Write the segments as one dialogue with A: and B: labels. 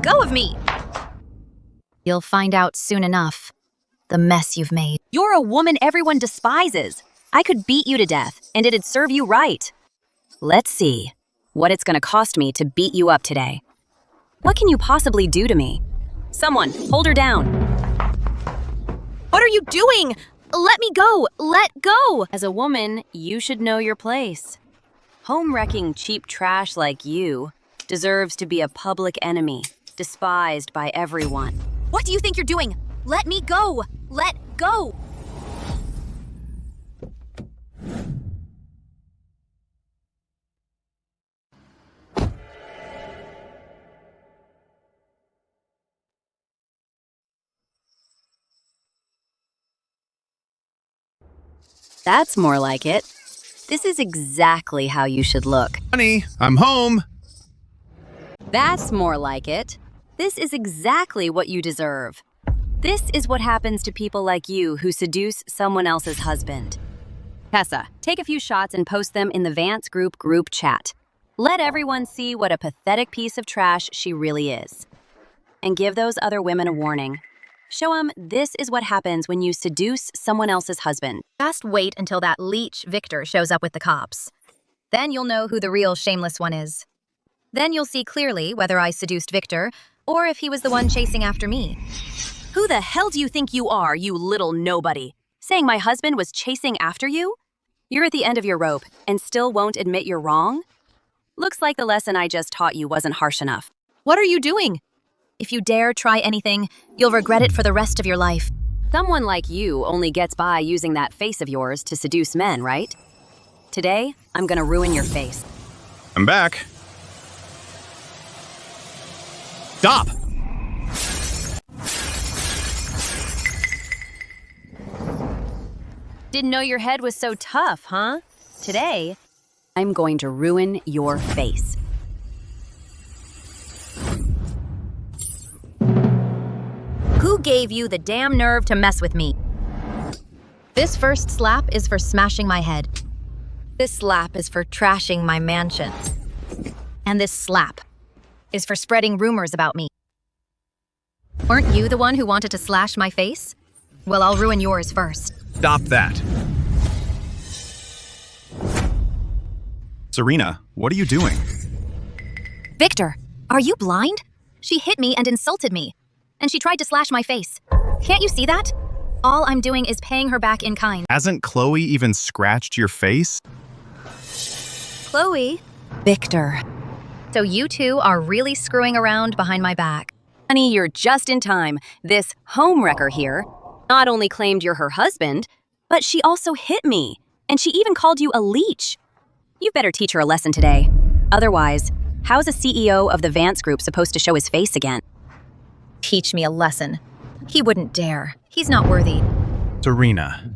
A: go of me!
B: You'll find out soon enough. The mess you've made.
A: You're a woman everyone despises. I could beat you to death, and it'd serve you right. Let's see what it's gonna cost me to beat you up today. What can you possibly do to me? Someone, hold her down. What are you doing? Let me go! Let go! As a woman, you should know your place. Home-wrecking cheap trash like you deserves to be a public enemy, despised by everyone. What do you think you're doing? Let me go! Let go! That's more like it. This is exactly how you should look.
C: Honey, I'm home.
A: That's more like it. This is exactly what you deserve. This is what happens to people like you who seduce someone else's husband. Tessa, take a few shots and post them in the Vance group chat. Let everyone see what a pathetic piece of trash she really is. And give those other women a warning. Show them this is what happens when you seduce someone else's husband.
B: Just wait until that leech Victor shows up with the cops. Then you'll know who the real shameless one is. Then you'll see clearly whether I seduced Victor or if he was the one chasing after me.
A: Who the hell do you think you are, you little nobody? Saying my husband was chasing after you? You're at the end of your rope and still won't admit you're wrong? Looks like the lesson I just taught you wasn't harsh enough. What are you doing?
B: If you dare try anything, you'll regret it for the rest of your life.
A: Someone like you only gets by using that face of yours to seduce men, right? Today, I'm gonna ruin your face.
C: I'm back. Stop!
A: Didn't know your head was so tough, huh? Today, I'm going to ruin your face.
B: Who gave you the damn nerve to mess with me? This first slap is for smashing my head. This slap is for trashing my mansion. And this slap is for spreading rumors about me. Weren't you the one who wanted to slash my face? Well, I'll ruin yours first.
C: Stop that. Serena, what are you doing?
B: Victor, are you blind? She hit me and insulted me. And she tried to slash my face. Can't you see that? All I'm doing is paying her back in kind.
C: Hasn't Chloe even scratched your face?
B: Chloe? Victor. So you two are really screwing around behind my back.
A: Honey, you're just in time. This homewrecker here not only claimed you're her husband, but she also hit me. And she even called you a leech. You better teach her a lesson today. Otherwise, how's a CEO of the Vance Group supposed to show his face again?
B: Teach me a lesson. He wouldn't dare. He's not worthy.
C: Serena.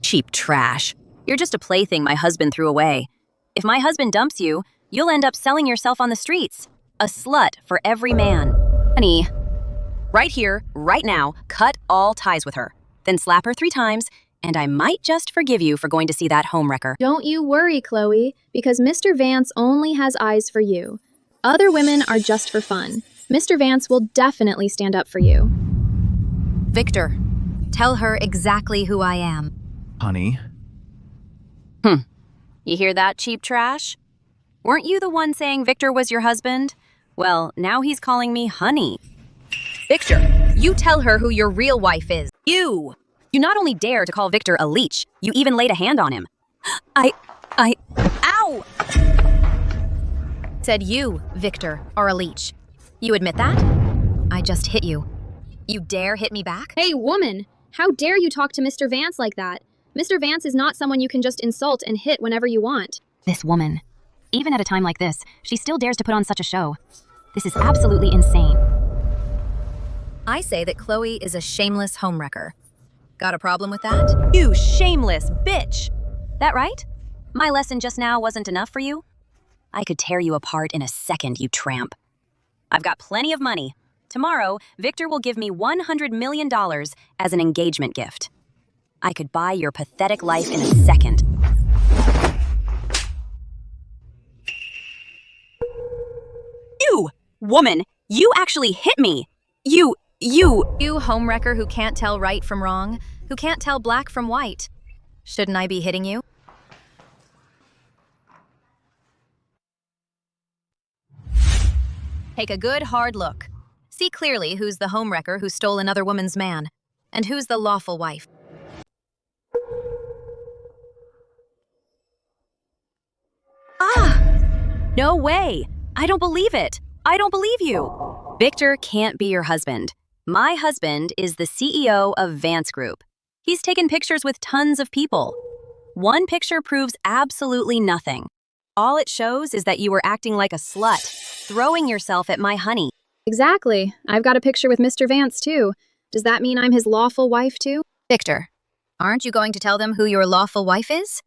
A: Cheap trash. You're just a plaything my husband threw away. If my husband dumps you, you'll end up selling yourself on the streets. A slut for every man. Honey, right here, right now, cut all ties with her. Then slap her 3 times, and I might just forgive you for going to see that homewrecker.
D: Don't you worry, Chloe, because Mr. Vance only has eyes for you. Other women are just for fun. Mr. Vance will definitely stand up for you.
B: Victor, tell her exactly who I am.
C: Honey.
A: You hear that, cheap trash? Weren't you the one saying Victor was your husband? Well, now he's calling me honey.
B: Victor, you tell her who your real wife is.
A: You not only dare to call Victor a leech, you even laid a hand on him. Ow!
B: Said you, Victor, are a leech. You admit that? I just hit you. You dare hit me back?
D: Hey, woman! How dare you talk to Mr. Vance like that? Mr. Vance is not someone you can just insult and hit whenever you want.
A: This woman. Even at a time like this, she still dares to put on such a show. This is absolutely insane.
B: I say that Chloe is a shameless homewrecker. Got a problem with that?
A: You shameless bitch! That right? My lesson just now wasn't enough for you? I could tear you apart in a second, you tramp. I've got plenty of money. Tomorrow, Victor will give me $100 million as an engagement gift. I could buy your pathetic life in a second. Woman, you actually hit me. You,
B: You homewrecker who can't tell right from wrong, who can't tell black from white. Shouldn't I be hitting you? Take a good hard look. See clearly who's the homewrecker who stole another woman's man, and who's the lawful wife.
A: no way. I don't believe it. I don't believe you. Victor can't be your husband. My husband is the CEO of Vance Group. He's taken pictures with tons of people. One picture proves absolutely nothing. All it shows is that you were acting like a slut, throwing yourself at my honey.
D: Exactly. I've got a picture with Mr. Vance, too. Does that mean I'm his lawful wife, too?
B: Victor, aren't you going to tell them who your lawful wife is?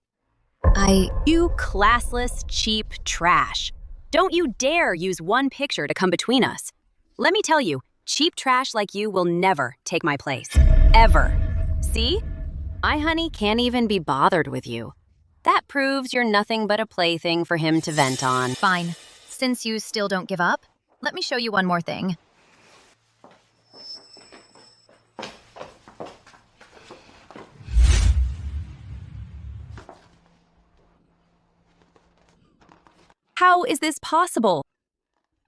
A: You classless, cheap trash. Don't you dare use one picture to come between us. Let me tell you, cheap trash like you will never take my place. Ever. See? My honey can't even be bothered with you. That proves you're nothing but a plaything for him to vent on.
B: Fine. Since you still don't give up, let me show you one more thing.
A: How is this possible?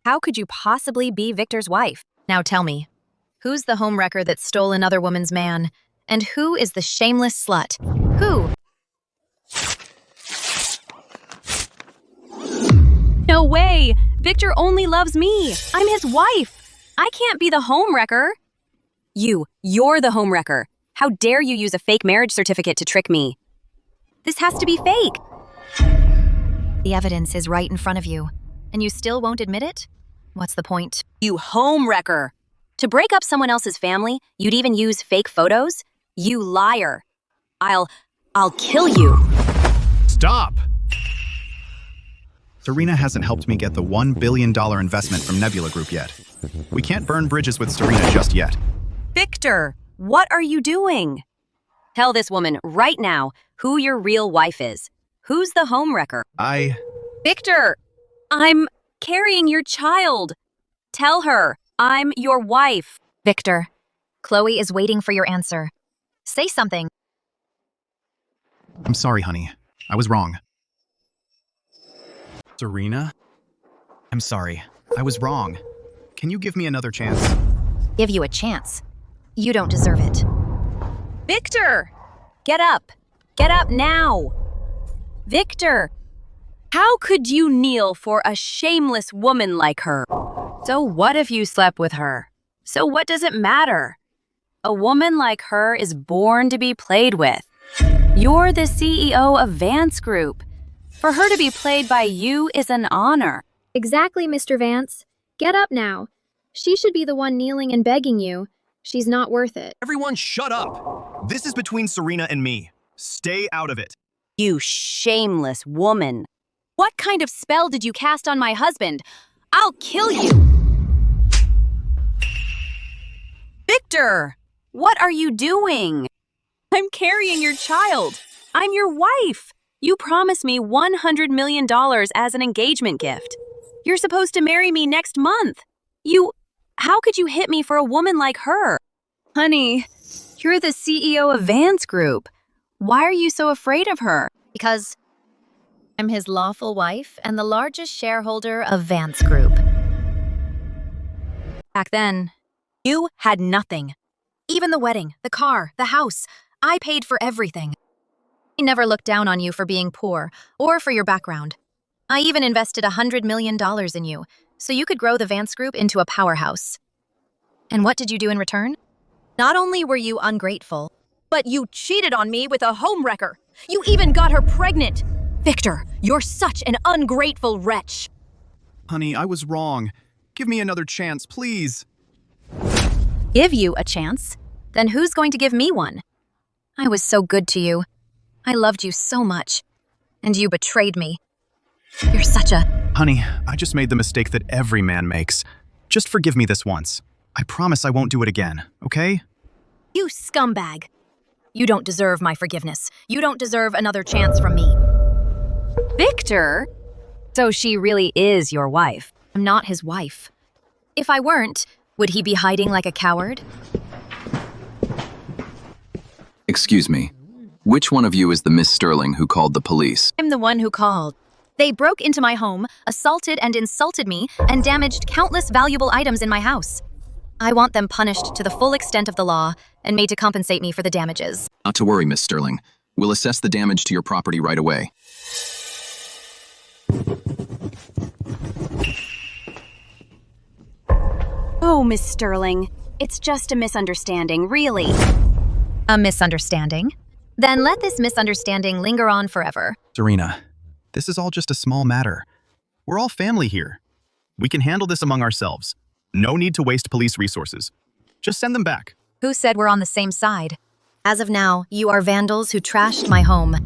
A: How could you possibly be Victor's wife?
B: Now tell me, who's the homewrecker that stole another woman's man? And who is the shameless slut? Who?
A: No way! Victor only loves me. I'm his wife. I can't be the homewrecker. You're the homewrecker. How dare you use a fake marriage certificate to trick me? This has to be fake.
B: The evidence is right in front of you, and you still won't admit it? What's the point?
A: You homewrecker. To break up someone else's family, you'd even use fake photos? You liar. I'll kill you.
C: Stop! Serena hasn't helped me get the $1 billion investment from Nebula Group yet. We can't burn bridges with Serena just yet.
A: Victor, what are you doing? Tell this woman right now who your real wife is. Who's the homewrecker?
B: Victor!
A: I'm carrying your child. Tell her I'm your wife.
B: Victor, Chloe is waiting for your answer. Say something.
C: I'm sorry, honey. I was wrong. Serena? I'm sorry. I was wrong. Can you give me another chance?
B: Give you a chance. You don't deserve it.
A: Victor! Get up. Get up now. Victor, how could you kneel for a shameless woman like her? So what if you slept with her? So what does it matter? A woman like her is born to be played with. You're the CEO of Vance Group. For her to be played by you is an honor.
D: Exactly, Mr. Vance. Get up now. She should be the one kneeling and begging you. She's not worth it.
E: Everyone shut up! This is between Serena and me. Stay out of it.
A: You shameless woman. What kind of spell did you cast on my husband? I'll kill you! Victor, what are you doing? I'm carrying your child. I'm your wife. You promised me $100 million as an engagement gift. You're supposed to marry me next month. How could you hit me for a woman like her? Honey, you're the CEO of Vance Group. Why are you so afraid of her?
B: Because I'm his lawful wife and the largest shareholder of Vance Group. Back then, you had nothing. Even the wedding, the car, the house. I paid for everything. I never looked down on you for being poor or for your background. I even invested $100 million in you so you could grow the Vance Group into a powerhouse. And what did you do in return? Not only were you ungrateful, but you cheated on me with a homewrecker. You even got her pregnant. Victor, you're such an ungrateful wretch.
C: Honey, I was wrong. Give me another chance, please.
B: Give you a chance? Then who's going to give me one? I was so good to you. I loved you so much. And you betrayed me. You're such a...
C: Honey, I just made the mistake that every man makes. Just forgive me this once. I promise I won't do it again, okay?
B: You scumbag. You don't deserve my forgiveness. You don't deserve another chance from me.
A: Victor? So she really is your wife.
B: I'm not his wife. If I weren't, would he be hiding like a coward?
F: Excuse me. Which one of you is the Miss Sterling who called the police?
B: I'm the one who called. They broke into my home, assaulted and insulted me, and damaged countless valuable items in my house. I want them punished to the full extent of the law and made to compensate me for the damages.
F: Not to worry, Miss Sterling. We'll assess the damage to your property right away.
A: Oh, Miss Sterling, it's just a misunderstanding, really.
B: A misunderstanding? Then let this misunderstanding linger on forever.
C: Serena, this is all just a small matter. We're all family here. We can handle this among ourselves. No need to waste police resources. Just send them back.
B: Who said we're on the same side? As of now, you are vandals who trashed my home.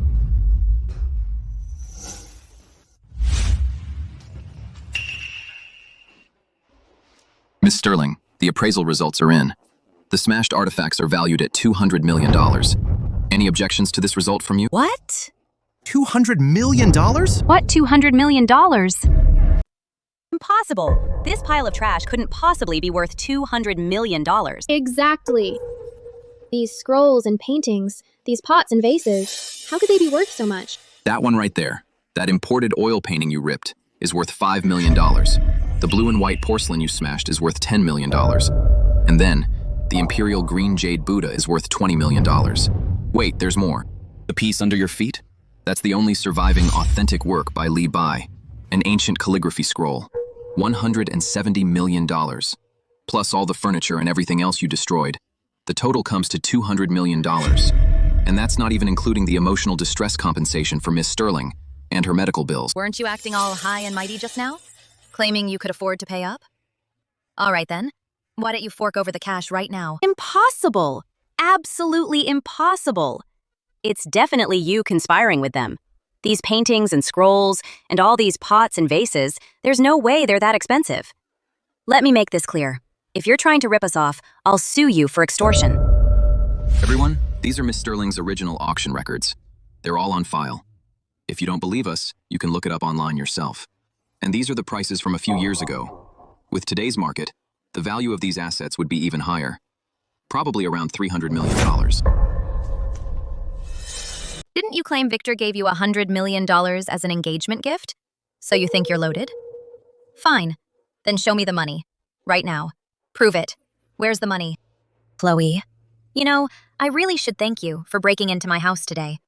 F: Miss Sterling, the appraisal results are in. The smashed artifacts are valued at $200 million. Any objections to this result from you?
B: What?
C: $200 million?
A: What $200 million? Impossible. This pile of trash couldn't possibly be worth $200 million.
D: Exactly. These scrolls and paintings, these pots and vases, how could they be worth so much?
F: That one right there, that imported oil painting you ripped, is worth $5 million. The blue and white porcelain you smashed is worth $10 million. And then, the imperial green jade Buddha is worth $20 million. Wait, there's more. The piece under your feet? That's the only surviving authentic work by Li Bai, an ancient calligraphy scroll. $170 million. Plus all the furniture and everything else you destroyed. The total comes to $200 million. And that's not even including the emotional distress compensation for Miss Sterling and her medical bills.
B: Weren't you acting all high and mighty just now? Claiming you could afford to pay up? All right then. Why don't you fork over the cash right now?
A: Impossible. Absolutely impossible. It's definitely you conspiring with them. These paintings and scrolls and all these pots and vases, there's no way they're that expensive. Let me make this clear. If you're trying to rip us off, I'll sue you for extortion.
F: Everyone, these are Miss Sterling's original auction records. They're all on file. If you don't believe us, you can look it up online yourself. And these are the prices from a few years ago. With today's market, the value of these assets would be even higher. Probably around $300 million.
B: Didn't you claim Victor gave you $100 million as an engagement gift? So you think you're loaded? Fine. Then show me the money. Right now. Prove it. Where's the money? Chloe. You know, I really should thank you for breaking into my house today.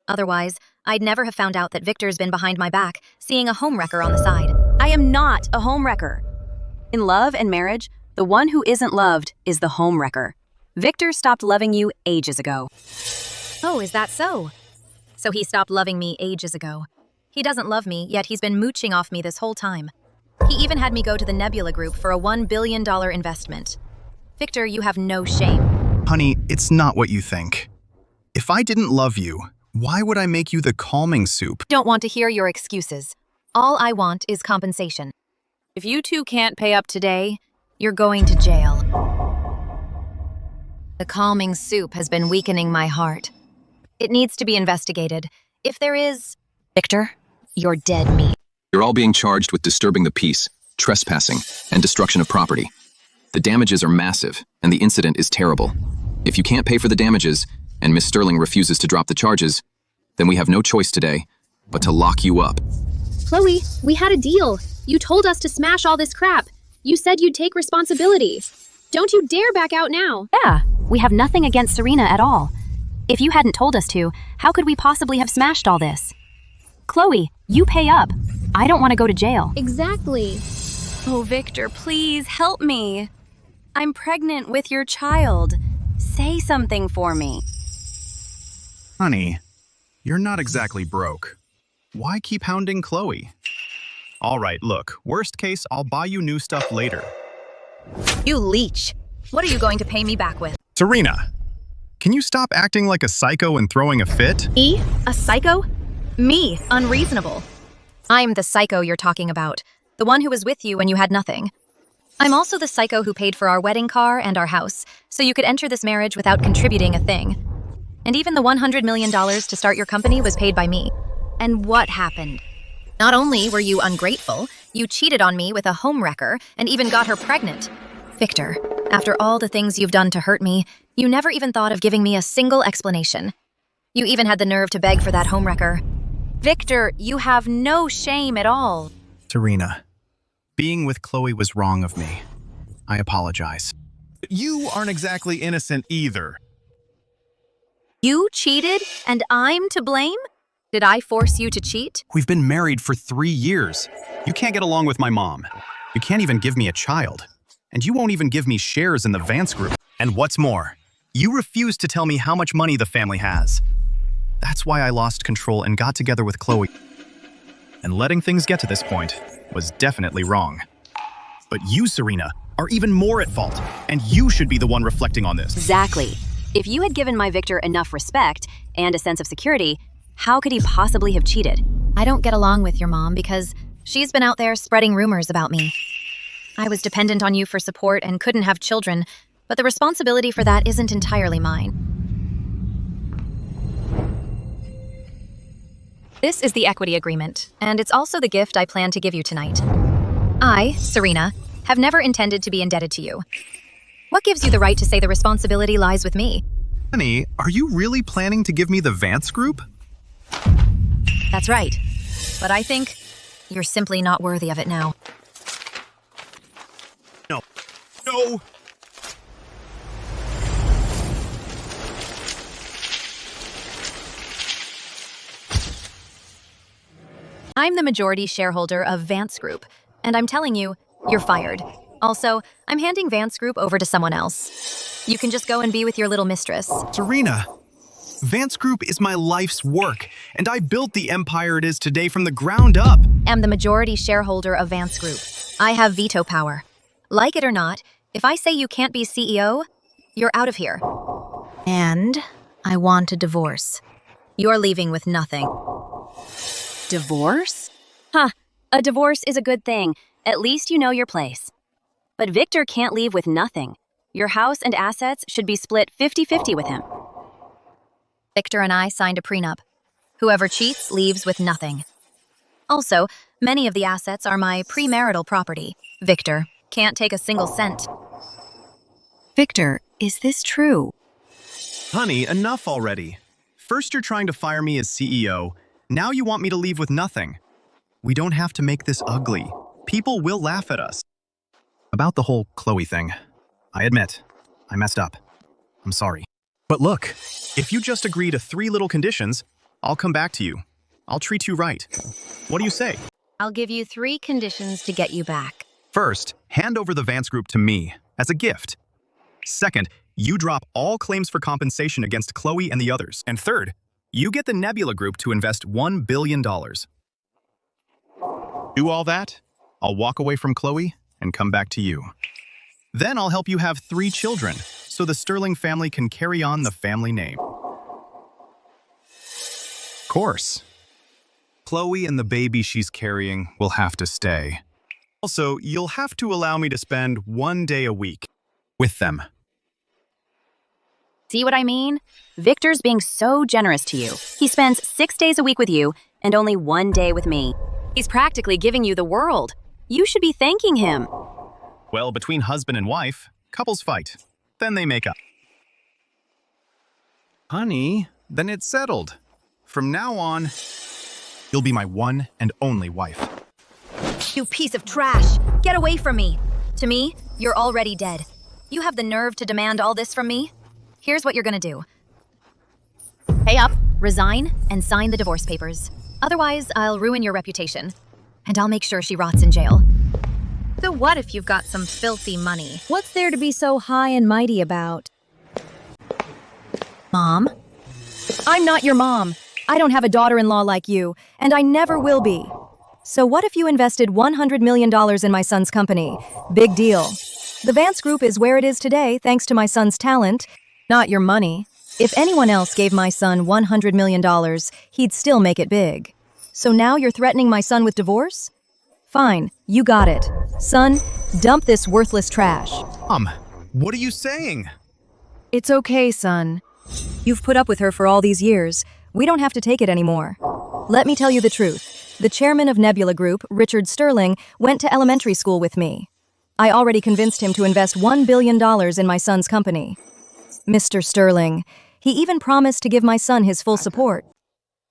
B: Otherwise, I'd never have found out that Victor's been behind my back, seeing a homewrecker on the side.
A: I am not a homewrecker. In love and marriage, the one who isn't loved is the homewrecker. Victor stopped loving you ages ago.
B: Oh, is that so? So he stopped loving me ages ago. He doesn't love me, yet he's been mooching off me this whole time. He even had me go to the Nebula group for a $1 billion investment. Victor, you have no shame.
C: Honey, it's not what you think. If I didn't love you, why would I make you the calming soup?
B: Don't want to hear your excuses. All I want is compensation. If you two can't pay up today, you're going to jail. The calming soup has been weakening my heart. It needs to be investigated. If there is... Victor, you're dead meat.
F: You're all being charged with disturbing the peace, trespassing, and destruction of property. The damages are massive, and the incident is terrible. If you can't pay for the damages, and Miss Sterling refuses to drop the charges, then we have no choice today but to lock you up.
D: Chloe, we had a deal. You told us to smash all this crap. You said you'd take responsibility. Don't you dare back out now.
A: Yeah, we have nothing against Serena at all. If you hadn't told us to, how could we possibly have smashed all this? Chloe, you pay up. I don't want to go to jail.
D: Exactly.
A: Oh, Victor, please help me. I'm pregnant with your child. Say something for me.
C: Honey, you're not exactly broke. Why keep hounding Chloe? All right, look, worst case, I'll buy you new stuff later.
B: You leech. What are you going to pay me back with?
C: Serena, can you stop acting like a psycho and throwing a fit?
B: Me? A psycho? Me, unreasonable. I'm the psycho you're talking about. The one who was with you when you had nothing. I'm also the psycho who paid for our wedding car and our house, so you could enter this marriage without contributing a thing. And even the $100 million to start your company was paid by me. And what happened? Not only were you ungrateful, you cheated on me with a homewrecker and even got her pregnant. Victor, after all the things you've done to hurt me, you never even thought of giving me a single explanation. You even had the nerve to beg for that homewrecker.
A: Victor, you have no shame at all.
C: Serena, being with Chloe was wrong of me. I apologize.
E: You aren't exactly innocent either.
A: You cheated, and I'm to blame? Did I force you to cheat?
C: We've been married for 3 years. You can't get along with my mom. You can't even give me a child. And you won't even give me shares in the Vance Group.
E: And what's more, you refuse to tell me how much money the family has.
C: That's why I lost control and got together with Chloe.
E: And letting things get to this point was definitely wrong. But you, Serena, are even more at fault, and you should be the one reflecting on this.
A: Exactly. If you had given my Victor enough respect and a sense of security, how could he possibly have cheated?
B: I don't get along with your mom because she's been out there spreading rumors about me. I was dependent on you for support and couldn't have children, but the responsibility for that isn't entirely mine. This is the equity agreement, and it's also the gift I plan to give you tonight. I, Serena, have never intended to be indebted to you. What gives you the right to say the responsibility lies with me?
C: Honey, are you really planning to give me the Vance Group?
B: That's right. But I think you're simply not worthy of it now.
E: No. No!
B: I'm the majority shareholder of Vance Group, and I'm telling you, you're fired. Also, I'm handing Vance Group over to someone else. You can just go and be with your little mistress.
C: Serena, Vance Group is my life's work, and I built the empire it is today from the ground up.
B: I'm the majority shareholder of Vance Group. I have veto power. Like it or not, if I say you can't be CEO, you're out of here. And I want a divorce. You're leaving with nothing.
A: Divorce? Huh, a divorce is a good thing. At least you know your place. But Victor can't leave with nothing. Your house and assets should be split 50-50 with him.
B: Victor and I signed a prenup. Whoever cheats leaves with nothing. Also, many of the assets are my premarital property. Victor can't take a single cent.
A: Victor, is this true?
E: Honey, enough already. First you're trying to fire me as CEO. Now you want me to leave with nothing. We don't have to make this ugly. People will laugh at us.
C: About the whole Chloe thing, I admit, I messed up. I'm sorry.
E: But look, if you just agree to 3 little conditions, I'll come back to you. I'll treat you right. What do you say?
B: I'll give you 3 conditions to get you back.
E: First, hand over the Vance Group to me as a gift. Second, you drop all claims for compensation against Chloe and the others. And third, you get the Nebula Group to invest $1 billion. Do all that, I'll walk away from Chloe and come back to you. Then I'll help you have 3 children, so the Sterling family can carry on the family name. Of course. Chloe and the baby she's carrying will have to stay. Also, you'll have to allow me to spend 1 day a week with them.
A: See what I mean? Victor's being so generous to you. He spends 6 days a week with you and only 1 day with me. He's practically giving you the world. You should be thanking him.
E: Well, between husband and wife, couples fight. Then they make up. Honey, then it's settled. From now on, you'll be my one and only wife.
B: You piece of trash! Get away from me! To me, you're already dead. You have the nerve to demand all this from me? Here's what you're gonna do. Pay up, resign, and sign the divorce papers. Otherwise, I'll ruin your reputation. And I'll make sure she rots in jail. So what if you've got some filthy money?
G: What's there to be so high and mighty about?
B: Mom?
G: I'm not your mom. I don't have a daughter-in-law like you, and I never will be. So what if you invested $100 million in my son's company? Big deal. The Vance Group is where it is today thanks to my son's talent, not your money. If anyone else gave my son $100 million, he'd still make it big. So now you're threatening my son with divorce? Fine, you got it. Son, dump this worthless trash.
E: Mom, what are you saying?
G: It's okay, son. You've put up with her for all these years. We don't have to take it anymore. Let me tell you the truth. The chairman of Nebula Group, Richard Sterling, went to elementary school with me. I already convinced him to invest $1 billion in my son's company. Mr. Sterling. He even promised to give my son his full support.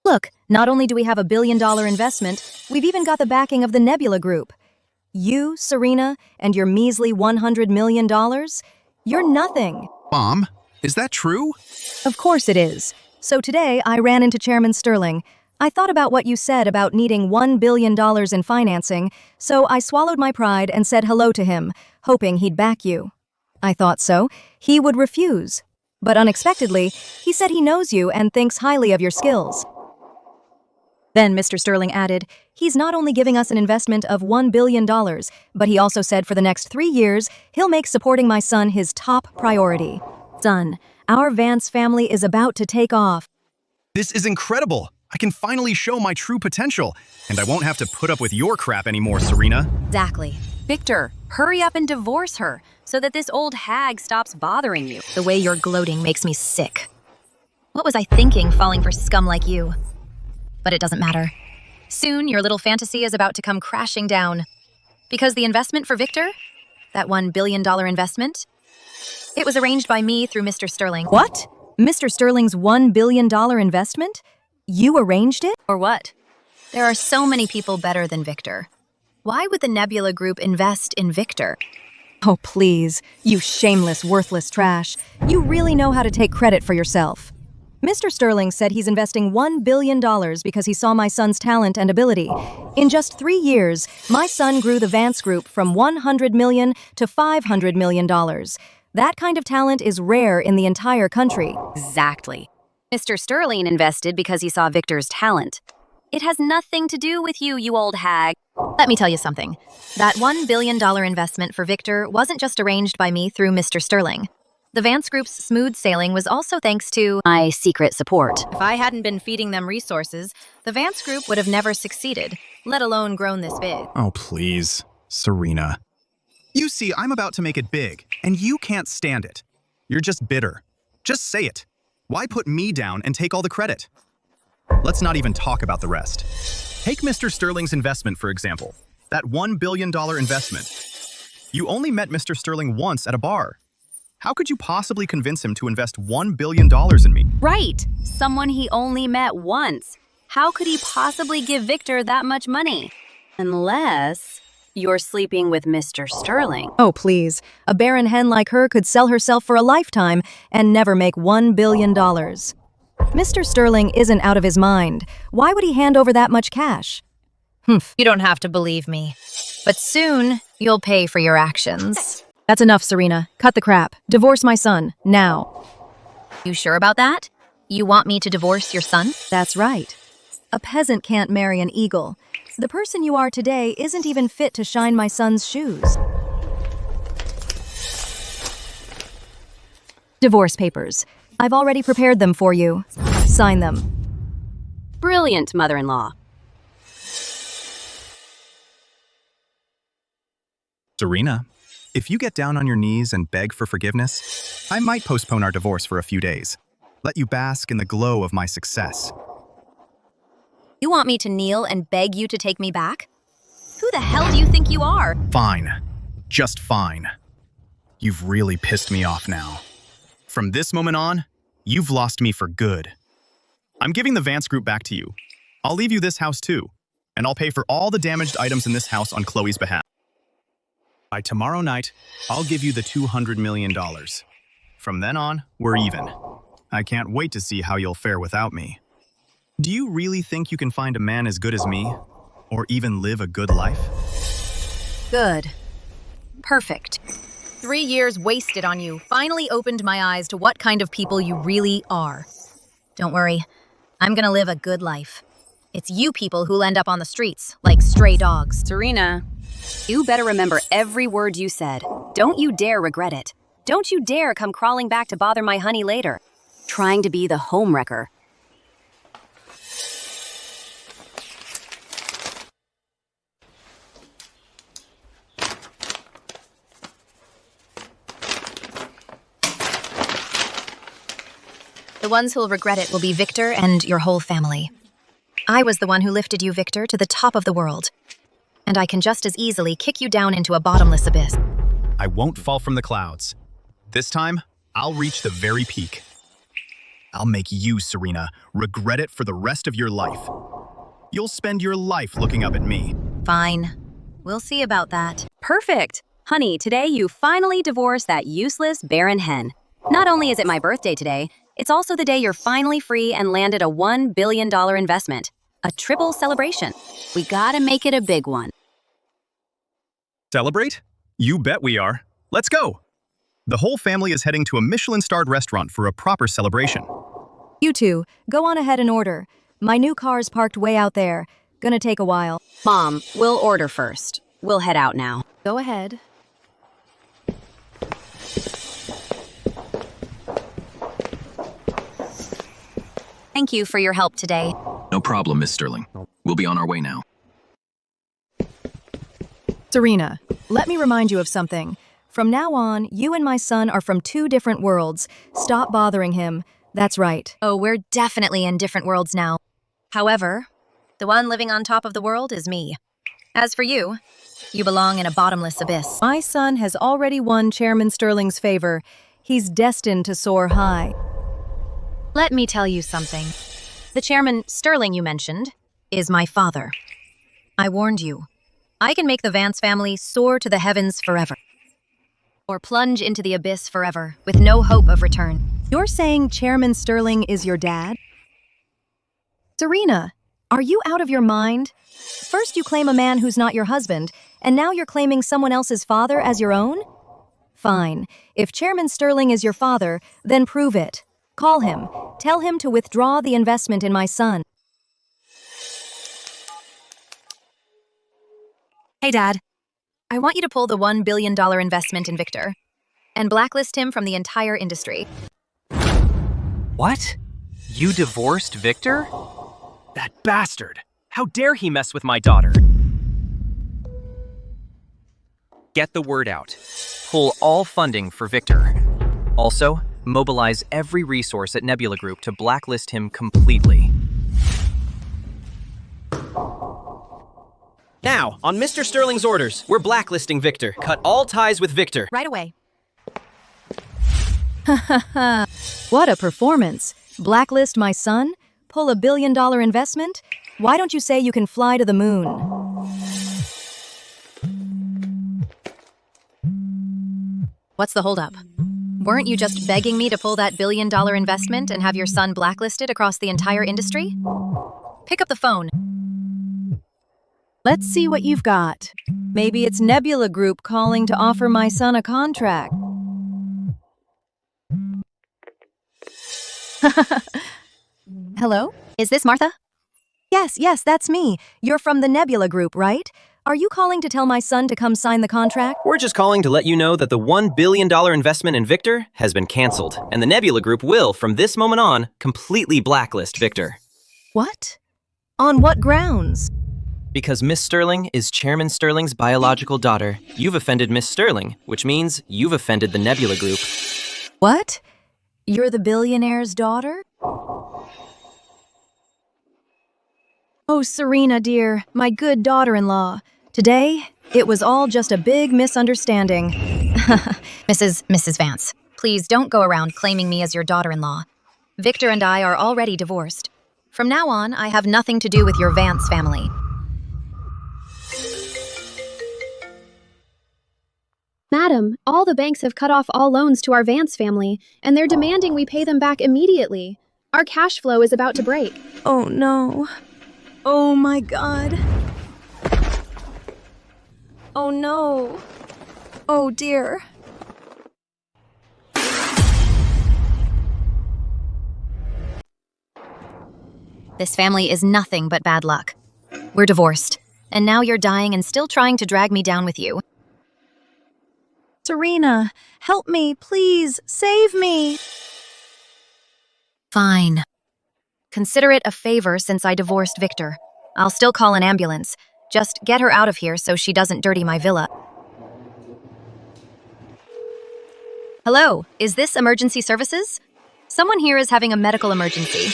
G: Look, not only do we have a $1 billion investment, we've even got the backing of the Nebula Group. You, Serena, and your measly $100 million? You're nothing.
C: Mom, is that true?
G: Of course it is. So today, I ran into Chairman Sterling. I thought about what you said about needing $1 billion in financing, so I swallowed my pride and said hello to him, hoping he'd back you. I thought so. He would refuse. But unexpectedly, he said he knows you and thinks highly of your skills. Then Mr. Sterling added, he's not only giving us an investment of $1 billion, but he also said for the next 3 years, he'll make supporting my son his top priority. Son, our Vance family is about to take off.
E: This is incredible. I can finally show my true potential, and I won't have to put up with your crap anymore, Serena.
B: Exactly.
A: Victor, hurry up and divorce her so that this old hag stops bothering you.
B: The way you're gloating makes me sick. What was I thinking falling for scum like you? But it doesn't matter. Soon, your little fantasy is about to come crashing down. Because the investment for Victor, that $1 billion investment, it was arranged by me through Mr. Sterling.
G: What? Mr. Sterling's $1 billion investment? You arranged it?
B: Or what? There are so many people better than Victor. Why would the Nebula Group invest in Victor?
G: Oh, please, you shameless, worthless trash. You really know how to take credit for yourself. Mr. Sterling said he's investing $1 billion because he saw my son's talent and ability. In just 3 years, my son grew the Vance Group from $100 million to $500 million. That kind of talent is rare in the entire country.
A: Exactly. Mr. Sterling invested because he saw Victor's talent. It has nothing to do with you, you old hag.
B: Let me tell you something. That $1 billion investment for Victor wasn't just arranged by me through Mr. Sterling. The Vance Group's smooth sailing was also thanks to
A: My secret support.
B: If I hadn't been feeding them resources, the Vance Group would have never succeeded, let alone grown this big.
C: Oh, please, Serena.
E: You see, I'm about to make it big, and you can't stand it. You're just bitter. Just say it. Why put me down and take all the credit? Let's not even talk about the rest. Take Mr. Sterling's investment, for example. That $1 billion investment. You only met Mr. Sterling once at a bar. How could you possibly convince him to invest $1 billion in me?
A: Right. Someone he only met once. How could he possibly give Victor that much money? Unless you're sleeping with Mr. Sterling.
G: Oh, please. A barren hen like her could sell herself for a lifetime and never make $1 billion. Mr. Sterling isn't out of his mind. Why would he hand over that much cash? Humph.
B: You don't have to believe me. But soon, you'll pay for your actions.
G: That's enough, Serena. Cut the crap. Divorce my son, now.
B: You sure about that? You want me to divorce your son?
G: That's right. A peasant can't marry an eagle. The person you are today isn't even fit to shine my son's shoes. Divorce papers. I've already prepared them for you. Sign them.
A: Brilliant, mother-in-law.
E: Serena, if you get down on your knees and beg for forgiveness, I might postpone our divorce for a few days. Let you bask in the glow of my success.
B: You want me to kneel and beg you to take me back? Who the hell do you think you are?
E: Fine. Just fine. You've really pissed me off now. From this moment on, you've lost me for good. I'm giving the Vance Group back to you. I'll leave you this house too, and I'll pay for all the damaged items in this house on Chloe's behalf. By tomorrow night, I'll give you the $200 million. From then on, we're even. I can't wait to see how you'll fare without me. Do you really think you can find a man as good as me, or even live a good life?
A: Good. Perfect.
B: 3 years wasted on you finally opened my eyes to what kind of people you really are. Don't worry, I'm gonna live a good life. It's you people who'll end up on the streets, like stray dogs.
A: Serena, you better remember every word you said. Don't you dare regret it. Don't you dare come crawling back to bother my honey later, trying to be the homewrecker.
B: The ones who'll regret it will be Victor and your whole family. I was the one who lifted you, Victor, to the top of the world. And I can just as easily kick you down into a bottomless abyss.
E: I won't fall from the clouds. This time, I'll reach the very peak. I'll make you, Serena, regret it for the rest of your life. You'll spend your life looking up at me.
B: Fine. We'll see about that.
A: Perfect. Honey, today you finally divorced that useless, barren hen. Not only is it my birthday today, it's also the day you're finally free and landed a $1 billion investment. A triple celebration. We gotta make it a big one.
E: Celebrate? You bet we are. Let's go. The whole family is heading to a Michelin-starred restaurant for a proper celebration.
G: You two, go on ahead and order. My new car's parked way out there. Gonna take a while.
A: Mom, we'll order first. We'll head out now.
B: Go ahead. Thank you for your help today.
F: No problem, Miss Sterling. We'll be on our way now.
G: Serena, let me remind you of something. From now on, you and my son are from two different worlds. Stop bothering him. That's right.
B: Oh, we're definitely in different worlds now. However, the one living on top of the world is me. As for you, you belong in a bottomless abyss.
G: My son has already won Chairman Sterling's favor. He's destined to soar high.
B: Let me tell you something. The Chairman Sterling you mentioned is my father. I warned you. I can make the Vance family soar to the heavens forever. Or plunge into the abyss forever, with no hope of return.
G: You're saying Chairman Sterling is your dad? Serena, are you out of your mind? First you claim a man who's not your husband, and now you're claiming someone else's father as your own? Fine. If Chairman Sterling is your father, then prove it. Call him. Tell him to withdraw the investment in my son.
B: Hey, Dad. I want you to pull the $1 billion investment in Victor and blacklist him from the entire industry.
H: What? You divorced Victor? That bastard! How dare he mess with my daughter? Get the word out. Pull all funding for Victor. Also, mobilize every resource at Nebula Group to blacklist him completely. Now, on Mr. Sterling's orders, we're blacklisting Victor. Cut all ties with Victor.
B: Right away.
G: What a performance. Blacklist my son? Pull a $1 billion investment? Why don't you say you can fly to the moon?
B: What's the holdup? Weren't you just begging me to pull that $1 billion investment and have your son blacklisted across the entire industry? Pick up the phone.
G: Let's see what you've got. Maybe it's Nebula Group calling to offer my son a contract. Hello?
B: Is this Martha?
G: Yes, that's me. You're from the Nebula Group, right? Are you calling to tell my son to come sign the contract?
H: We're just calling to let you know that the $1 billion investment in Victor has been canceled, and the Nebula Group will, from this moment on, completely blacklist Victor.
G: What? On what grounds?
H: Because Miss Sterling is Chairman Sterling's biological daughter. You've offended Miss Sterling, which means you've offended the Nebula Group.
G: What? You're the billionaire's daughter? Oh, Serena, dear, my good daughter-in-law. Today, it was all just a big misunderstanding.
B: Mrs. Vance, please don't go around claiming me as your daughter-in-law. Victor and I are already divorced. From now on, I have nothing to do with your Vance family.
D: Madam, all the banks have cut off all loans to our Vance family, and they're demanding we pay them back immediately. Our cash flow is about to break.
G: Oh, no. Oh, my God. Oh, no. Oh, dear.
B: This family is nothing but bad luck. We're divorced, and now you're dying and still trying to drag me down with you.
G: Serena, help me, please. Save me.
B: Fine. Consider it a favor since I divorced Victor. I'll still call an ambulance. Just get her out of here so she doesn't dirty my villa. Hello, is this emergency services? Someone here is having a medical emergency.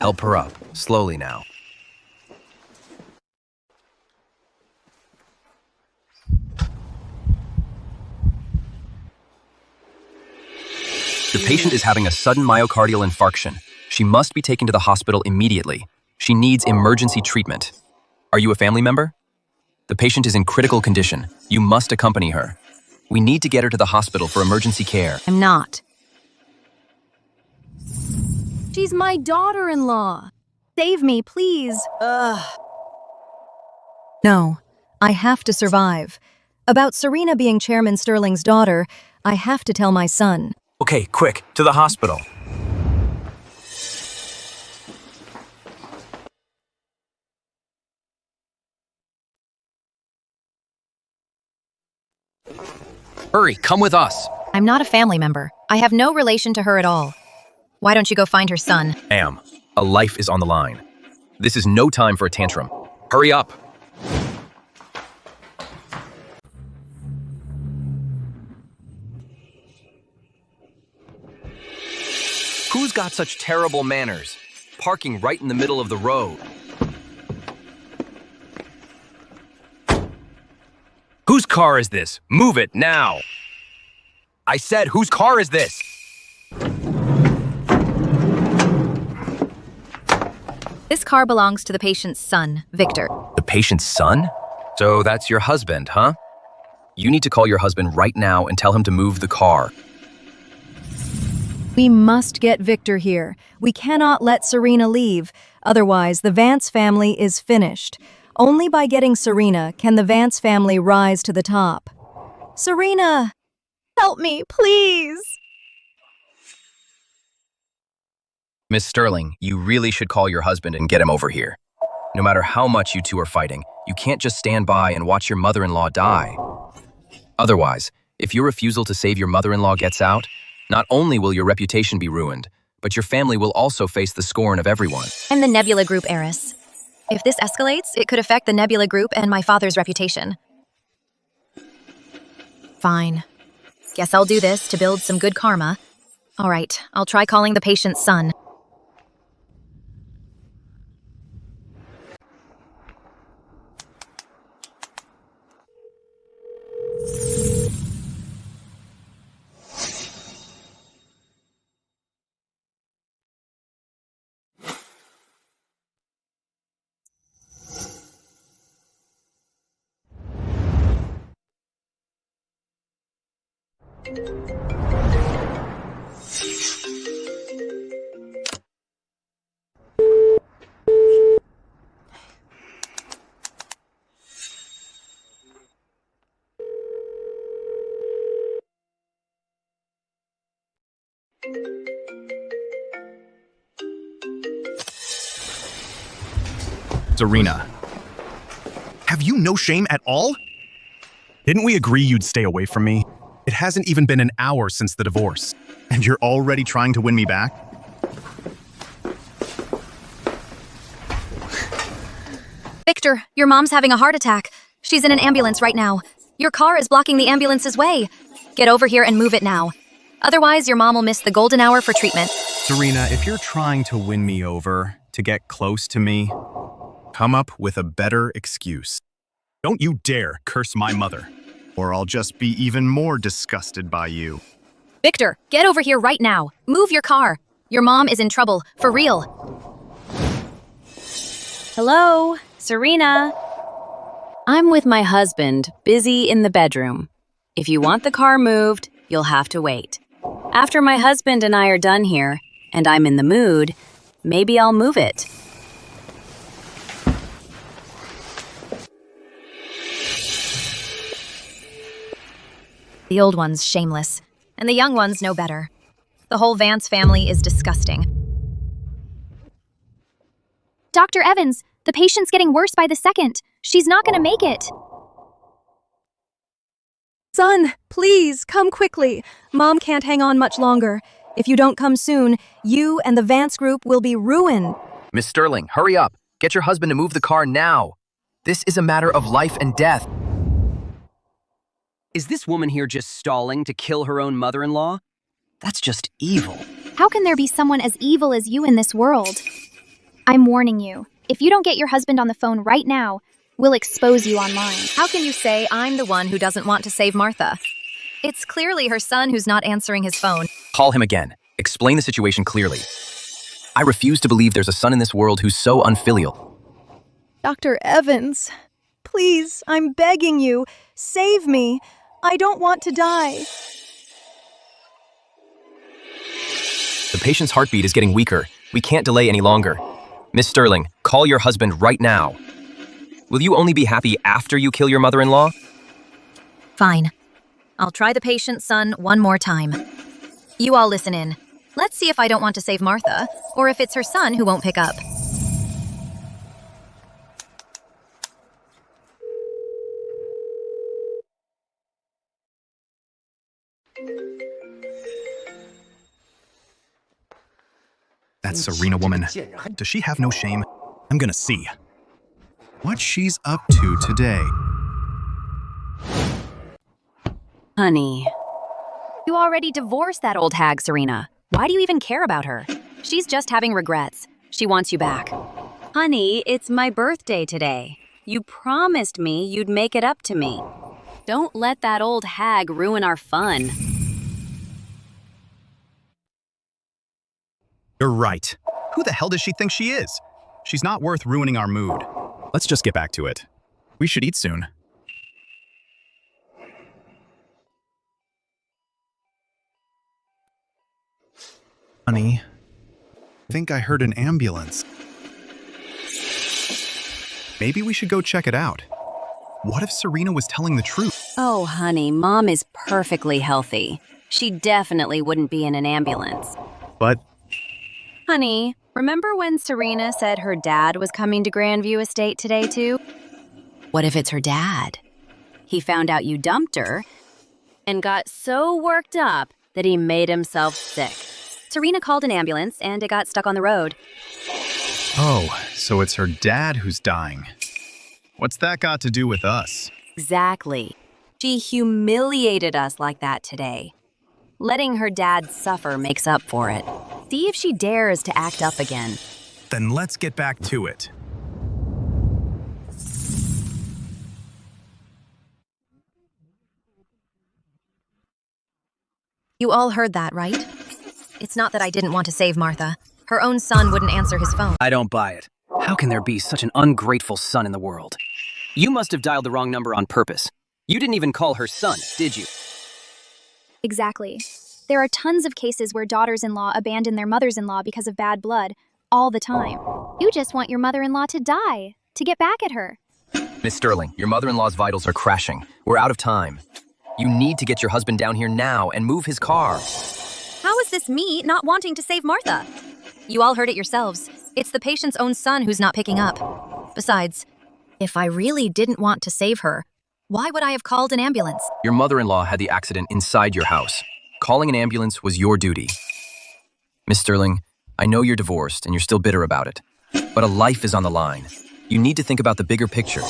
I: Help her up, slowly now.
F: The patient is having a sudden myocardial infarction. She must be taken to the hospital immediately. She needs emergency treatment. Are you a family member? The patient is in critical condition. You must accompany her. We need to get her to the hospital for emergency care.
G: I'm not. She's my daughter-in-law. Save me, please. No, I have to survive. About Serena being Chairman Sterling's daughter, I have to tell my son.
I: Okay, quick, to the hospital.
F: Hurry, come with us.
B: I'm not a family member. I have no relation to her at all. Why don't you go find her son?
F: Ma'am, a life is on the line. This is no time for a tantrum. Hurry up.
I: Who's got such terrible manners? Parking right in the middle of the road. Whose car is this? Move it now! I said, whose car is this?
B: This car belongs to the patient's son, Victor.
F: The patient's son? So that's your husband, huh? You need to call your husband right now and tell him to move the car.
G: We must get Victor here. We cannot let Serena leave. Otherwise, the Vance family is finished. Only by getting Serena can the Vance family rise to the top. Serena! Help me, please!
F: Miss Sterling, you really should call your husband and get him over here. No matter how much you two are fighting, you can't just stand by and watch your mother-in-law die. Otherwise, if your refusal to save your mother-in-law gets out, not only will your reputation be ruined, but your family will also face the scorn of everyone.
B: I'm the Nebula Group heiress. If this escalates, it could affect the Nebula Group and my father's reputation. Fine. Guess I'll do this to build some good karma. All right, I'll try calling the patient's son.
C: Serena, have you no shame at all? Didn't we agree you'd stay away from me? It hasn't even been an hour since the divorce, and you're already trying to win me back?
B: Victor, your mom's having a heart attack. She's in an ambulance right now. Your car is blocking the ambulance's way. Get over here and move it now. Otherwise, your mom will miss the golden hour for treatment.
C: Serena, if you're trying to win me over, to get close to me, come up with a better excuse. Don't you dare curse my mother, or I'll just be even more disgusted by you.
B: Victor, get over here right now. Move your car. Your mom is in trouble, for real.
A: Hello, Serena. I'm with my husband, busy in the bedroom. If you want the car moved, you'll have to wait. After my husband and I are done here, and I'm in the mood, maybe I'll move it.
B: The old one's shameless, and the young ones know better. The whole Vance family is disgusting.
D: Dr. Evans, the patient's getting worse by the second. She's not going to make it.
G: Son, please, come quickly. Mom can't hang on much longer. If you don't come soon, you and the Vance group will be ruined.
F: Miss Sterling, hurry up. Get your husband to move the car now. This is a matter of life and death.
H: Is this woman here just stalling to kill her own mother-in-law? That's just evil.
D: How can there be someone as evil as you in this world?
J: I'm warning you. If you don't get your husband on the phone right now, we'll expose you online.
B: How can you say I'm the one who doesn't want to save Martha? It's clearly her son who's not answering his phone.
F: Call him again. Explain the situation clearly. I refuse to believe there's a son in this world who's so unfilial.
G: Dr. Evans, please, I'm begging you, save me. I don't want to die.
I: The patient's heartbeat is getting weaker. We can't delay any longer. Miss Sterling, call your husband right now. Will you only be happy after you kill your mother-in-law?
B: Fine. I'll try the patient's son one more time. You all listen in. Let's see if I don't want to save Martha, or if it's her son who won't pick up.
E: That Serena woman. Does she have no shame? I'm gonna see what she's up to today.
A: Honey. You already divorced that old hag, Serena. Why do you even care about her? She's just having regrets. She wants you back. Honey, it's my birthday today. You promised me you'd make it up to me. Don't let that old hag ruin our fun.
E: You're right. Who the hell does she think she is? She's not worth ruining our mood. Let's just get back to it. We should eat soon. Honey, I think I heard an ambulance. Maybe we should go check it out. What if Serena was telling the truth?
A: Oh, honey, Mom is perfectly healthy. She definitely wouldn't be in an ambulance.
E: But
A: Honey, remember when Serena said her dad was coming to Grandview Estate today, too? What if it's her dad? He found out you dumped her and got so worked up that he made himself sick. Serena called an ambulance and it got stuck on the road.
E: oh, so it's her dad who's dying. What's that got to do with us?
A: Exactly. She humiliated us like that today. Letting her dad suffer makes up for it. See if she dares to act up again.
E: Then let's get back to it.
B: You all heard that, right? It's not that I didn't want to save Martha. Her own son wouldn't answer his phone.
H: I don't buy it. How can there be such an ungrateful son in the world? You must have dialed the wrong number on purpose. You didn't even call her son, did you?
J: Exactly. There are tons of cases where daughters-in-law abandon their mothers-in-law because of bad blood, all the time. You just want your mother-in-law to die, to get back at her.
I: Miss Sterling, your mother-in-law's vitals are crashing. We're out of time. You need to get your husband down here now and move his car.
B: How is this me not wanting to save Martha? You all heard it yourselves. It's the patient's own son who's not picking up. Besides, if I really didn't want to save her, why would I have called an ambulance?
F: Your mother-in-law had the accident inside your house. Calling an ambulance was your duty. Miss Sterling, I know you're divorced and you're still bitter about it, but a life is on the line. You need to think about the bigger picture.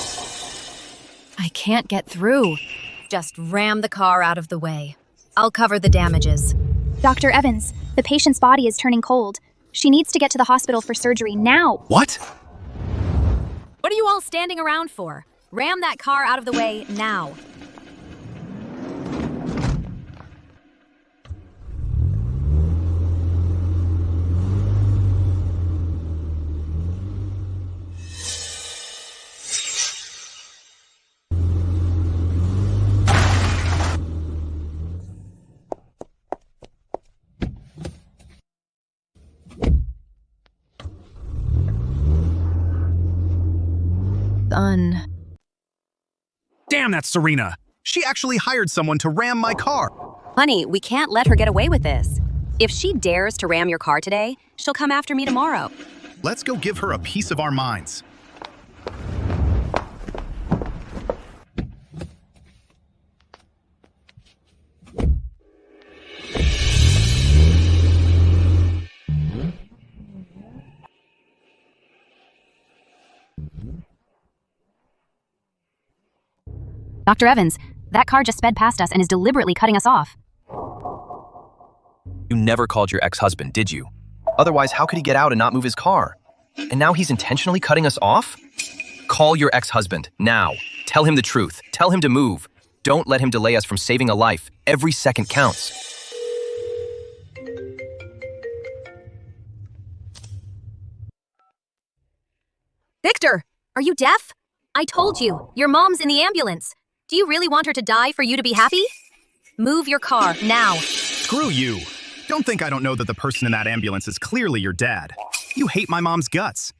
B: I can't get through. Just ram the car out of the way. I'll cover the damages.
J: Dr. Evans, the patient's body is turning cold. She needs to get to the hospital for surgery now.
E: What?
B: What are you all standing around for? Ram that car out of the way now. Son.
E: Damn, that's Serena. She actually hired someone to ram my car.
A: Honey, we can't let her get away with this. If she dares to ram your car today, she'll come after me tomorrow.
E: Let's go give her a piece of our minds.
A: Dr. Evans, that car just sped past us and is deliberately cutting us off.
F: You never called your ex-husband, did you? Otherwise, how could he get out and not move his car?
I: And now he's intentionally cutting us off? Call your ex-husband, now. Tell him the truth. Tell him to move. Don't let him delay us from saving a life. Every second counts.
B: Victor, are you deaf? I told you, your mom's in the ambulance. Do you really want her to die for you to be happy? Move your car, now.
E: Screw you. Don't think I don't know that the person in that ambulance is clearly your dad. You hate my mom's guts.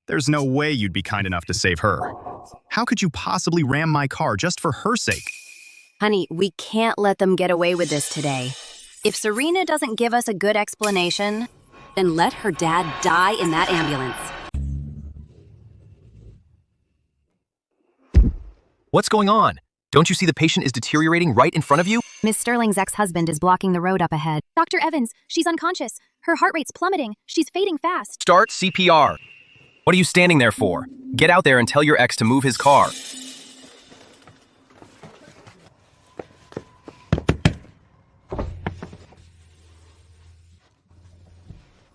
E: There's no way you'd be kind enough to save her. How could you possibly ram my car just for her sake?
A: Honey, we can't let them get away with this today. If Serena doesn't give us a good explanation, then let her dad die in that ambulance.
I: What's going on? Don't you see the patient is deteriorating right in front of you?
A: Miss Sterling's ex-husband is blocking the road up ahead.
J: Dr. Evans, she's unconscious. Her heart rate's plummeting. She's fading fast.
I: Start CPR. What are you standing there for? Get out there and tell your ex to move his car.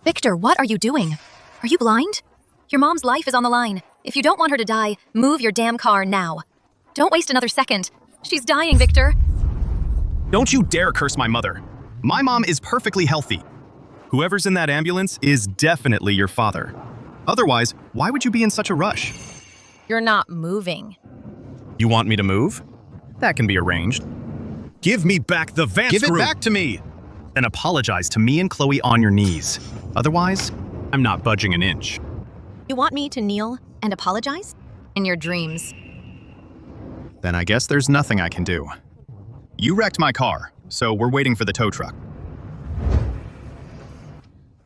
B: Victor, what are you doing? Are you blind? Your mom's life is on the line. If you don't want her to die, move your damn car now. Don't waste another second. She's dying, Victor.
E: Don't you dare curse my mother. My mom is perfectly healthy. Whoever's in that ambulance is definitely your father. Otherwise, why would you be in such a rush?
B: You're not moving.
E: You want me to move? That can be arranged. Give me back the Vance
C: Give it
E: group.
C: back to me!
E: Then apologize to me and Chloe on your knees. Otherwise, I'm not budging an inch.
B: You want me to kneel and apologize? In your dreams.
E: Then I guess there's nothing I can do. You wrecked my car, so we're waiting for the tow truck.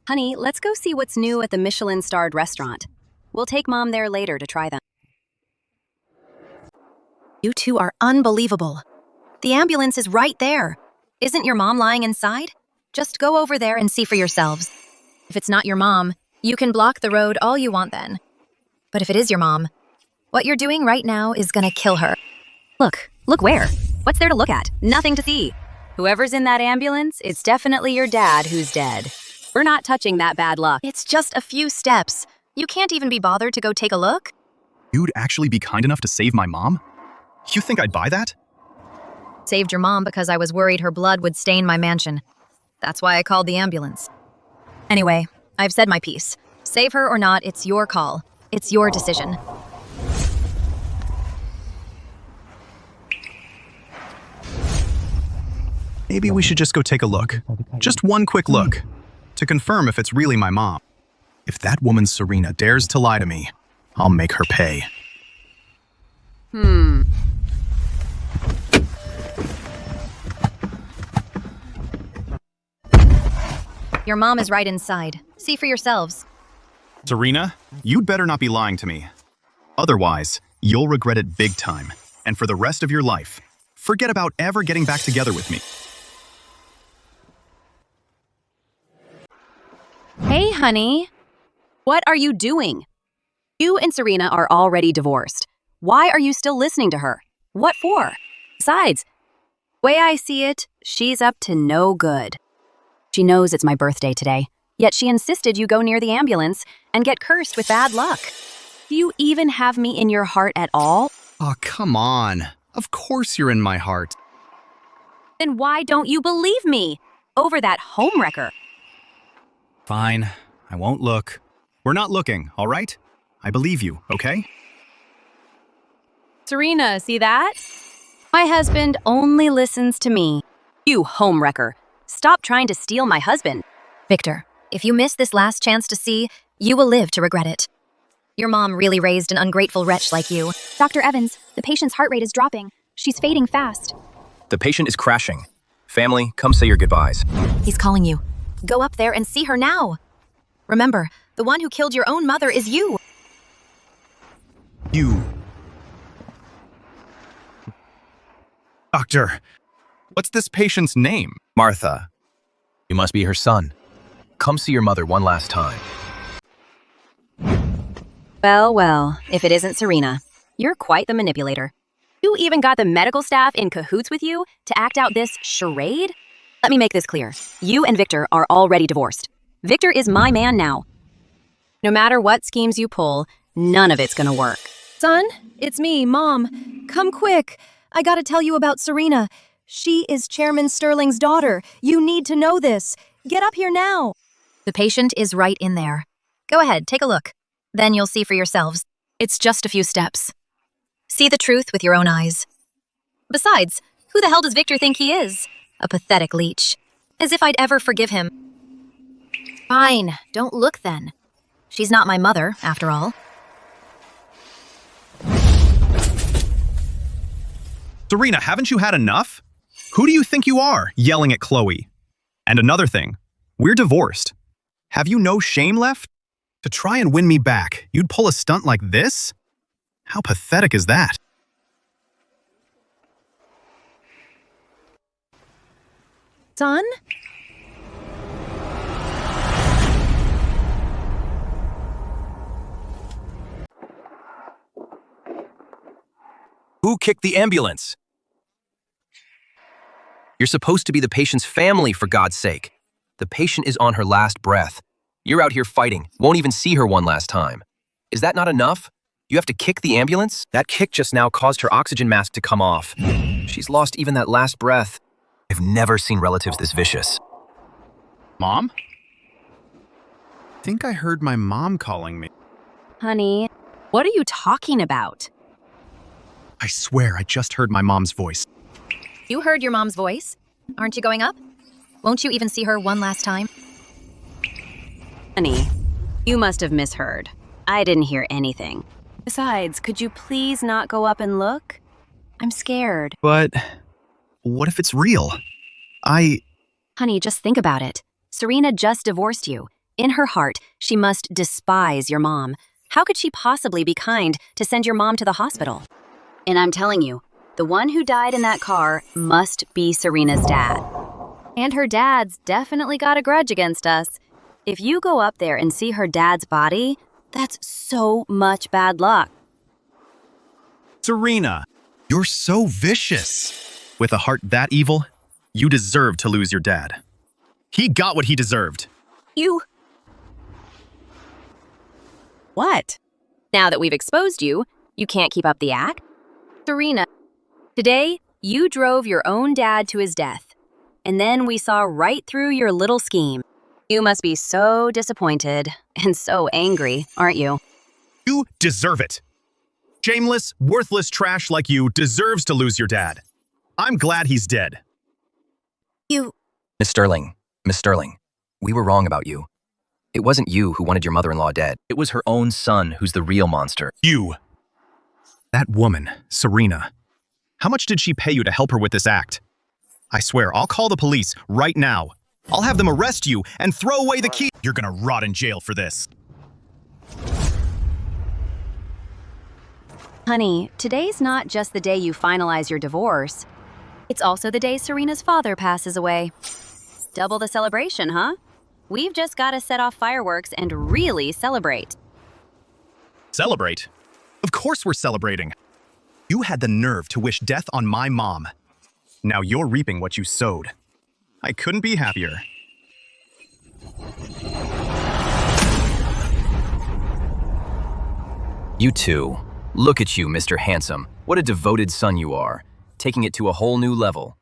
A: Honey, let's go see what's new at the Michelin-starred restaurant. We'll take Mom there later to try them.
B: You two are unbelievable. The ambulance is right there. Isn't your mom lying inside? Just go over there and see for yourselves. If it's not your mom, you can block the road all you want then. But if it is your mom, what you're doing right now is gonna kill her.
A: Look where? What's there to look at? Nothing to see. Whoever's in that ambulance, it's definitely your dad who's dead. We're not touching that bad luck.
B: It's just a few steps. You can't even be bothered to go take a look?
E: You'd actually be kind enough to save my mom? You think I'd buy that?
B: Saved your mom because I was worried her blood would stain my mansion. That's why I called the ambulance. Anyway, I've said my piece. Save her or not, it's your call. It's your decision.
E: Maybe we should just go take a look. Just one quick look. To confirm if it's really my mom. If that woman Serena dares to lie to me, I'll make her pay.
B: Your mom is right inside. See for yourselves.
E: Serena, you'd better not be lying to me. Otherwise, you'll regret it big time. And for the rest of your life, forget about ever getting back together with me.
A: Hey, honey. What are you doing? You and Serena are already divorced. Why are you still listening to her? What for? Besides, way I see it, she's up to no good. She knows it's my birthday today, yet she insisted you go near the ambulance and get cursed with bad luck. Do you even have me in your heart at all?
C: Oh, come on. Of course you're in my heart.
A: Then why don't you believe me? Over that homewrecker.
E: Fine, I won't look. We're not looking, all right? I believe you, okay?
A: Serena, see that? My husband only listens to me. You homewrecker. Stop trying to steal my husband.
B: Victor, if you miss this last chance to see, you will live to regret it. Your mom really raised an ungrateful wretch like you.
J: Dr. Evans, the patient's heart rate is dropping. She's fading fast.
I: The patient is crashing. Family, come say your goodbyes.
B: He's calling you. Go up there and see her now. Remember, the one who killed your own mother is you.
E: You. Doctor, what's this patient's name?
I: Martha, you must be her son. Come see your mother one last time.
A: Well, if it isn't Serena, you're quite the manipulator. You even got the medical staff in cahoots with you to act out this charade? Let me make this clear. You and Victor are already divorced. Victor is my man now. No matter what schemes you pull, none of it's gonna work.
G: Son, it's me, Mom. Come quick. I gotta tell you about Serena. She is Chairman Sterling's daughter. You need to know this. Get up here now.
B: The patient is right in there. Go ahead, take a look. Then you'll see for yourselves. It's just a few steps. See the truth with your own eyes. Besides, who the hell does Victor think he is? A pathetic leech. As if I'd ever forgive him. Fine, don't look then. She's not my mother, after all.
E: Serena, haven't you had enough? Who do you think you are, yelling at Chloe? And another thing, we're divorced. Have you no shame left? To try and win me back, you'd pull a stunt like this? How pathetic is that?
G: Son?
I: Who kicked the ambulance? You're supposed to be the patient's family, for God's sake. The patient is on her last breath. You're out here fighting, won't even see her one last time. Is that not enough? You have to kick the ambulance? That kick just now caused her oxygen mask to come off. She's lost even that last breath. I've never seen relatives this vicious.
E: Mom? I think I heard my mom calling me.
A: Honey, what are you talking about?
E: I swear I just heard my mom's voice.
B: You heard your mom's voice. Aren't you going up? Won't you even see her one last time?
A: Honey, you must have misheard. I didn't hear anything. Besides, could you please not go up and look? I'm scared.
E: But what if it's real?
A: Honey, just think about it. Serena just divorced you. In her heart, she must despise your mom. How could she possibly be kind to send your mom to the hospital? And I'm telling you, the one who died in that car must be Serena's dad. And her dad's definitely got a grudge against us. If you go up there and see her dad's body, that's so much bad luck.
E: Serena, you're so vicious. With a heart that evil, you deserve to lose your dad. He got what he deserved.
A: What? Now that we've exposed you, you can't keep up the act? Serena, today, you drove your own dad to his death. And then we saw right through your little scheme. You must be so disappointed and so angry, aren't you?
E: You deserve it. Shameless, worthless trash like you deserves to lose your dad. I'm glad he's dead.
I: Miss Sterling, we were wrong about you. It wasn't you who wanted your mother-in-law dead. It was her own son who's the real monster.
E: You. That woman, Serena. How much did she pay you to help her with this act? I swear, I'll call the police right now. I'll have them arrest you and throw away the key. You're gonna rot in jail for this.
A: Honey, today's not just the day you finalize your divorce. It's also the day Serena's father passes away. Double the celebration, huh? We've just got to set off fireworks and really celebrate.
E: Celebrate? Of course we're celebrating. You had the nerve to wish death on my mom. Now you're reaping what you sowed. I couldn't be happier.
I: You too. Look at you, Mr. Handsome. What a devoted son you are, taking it to a whole new level.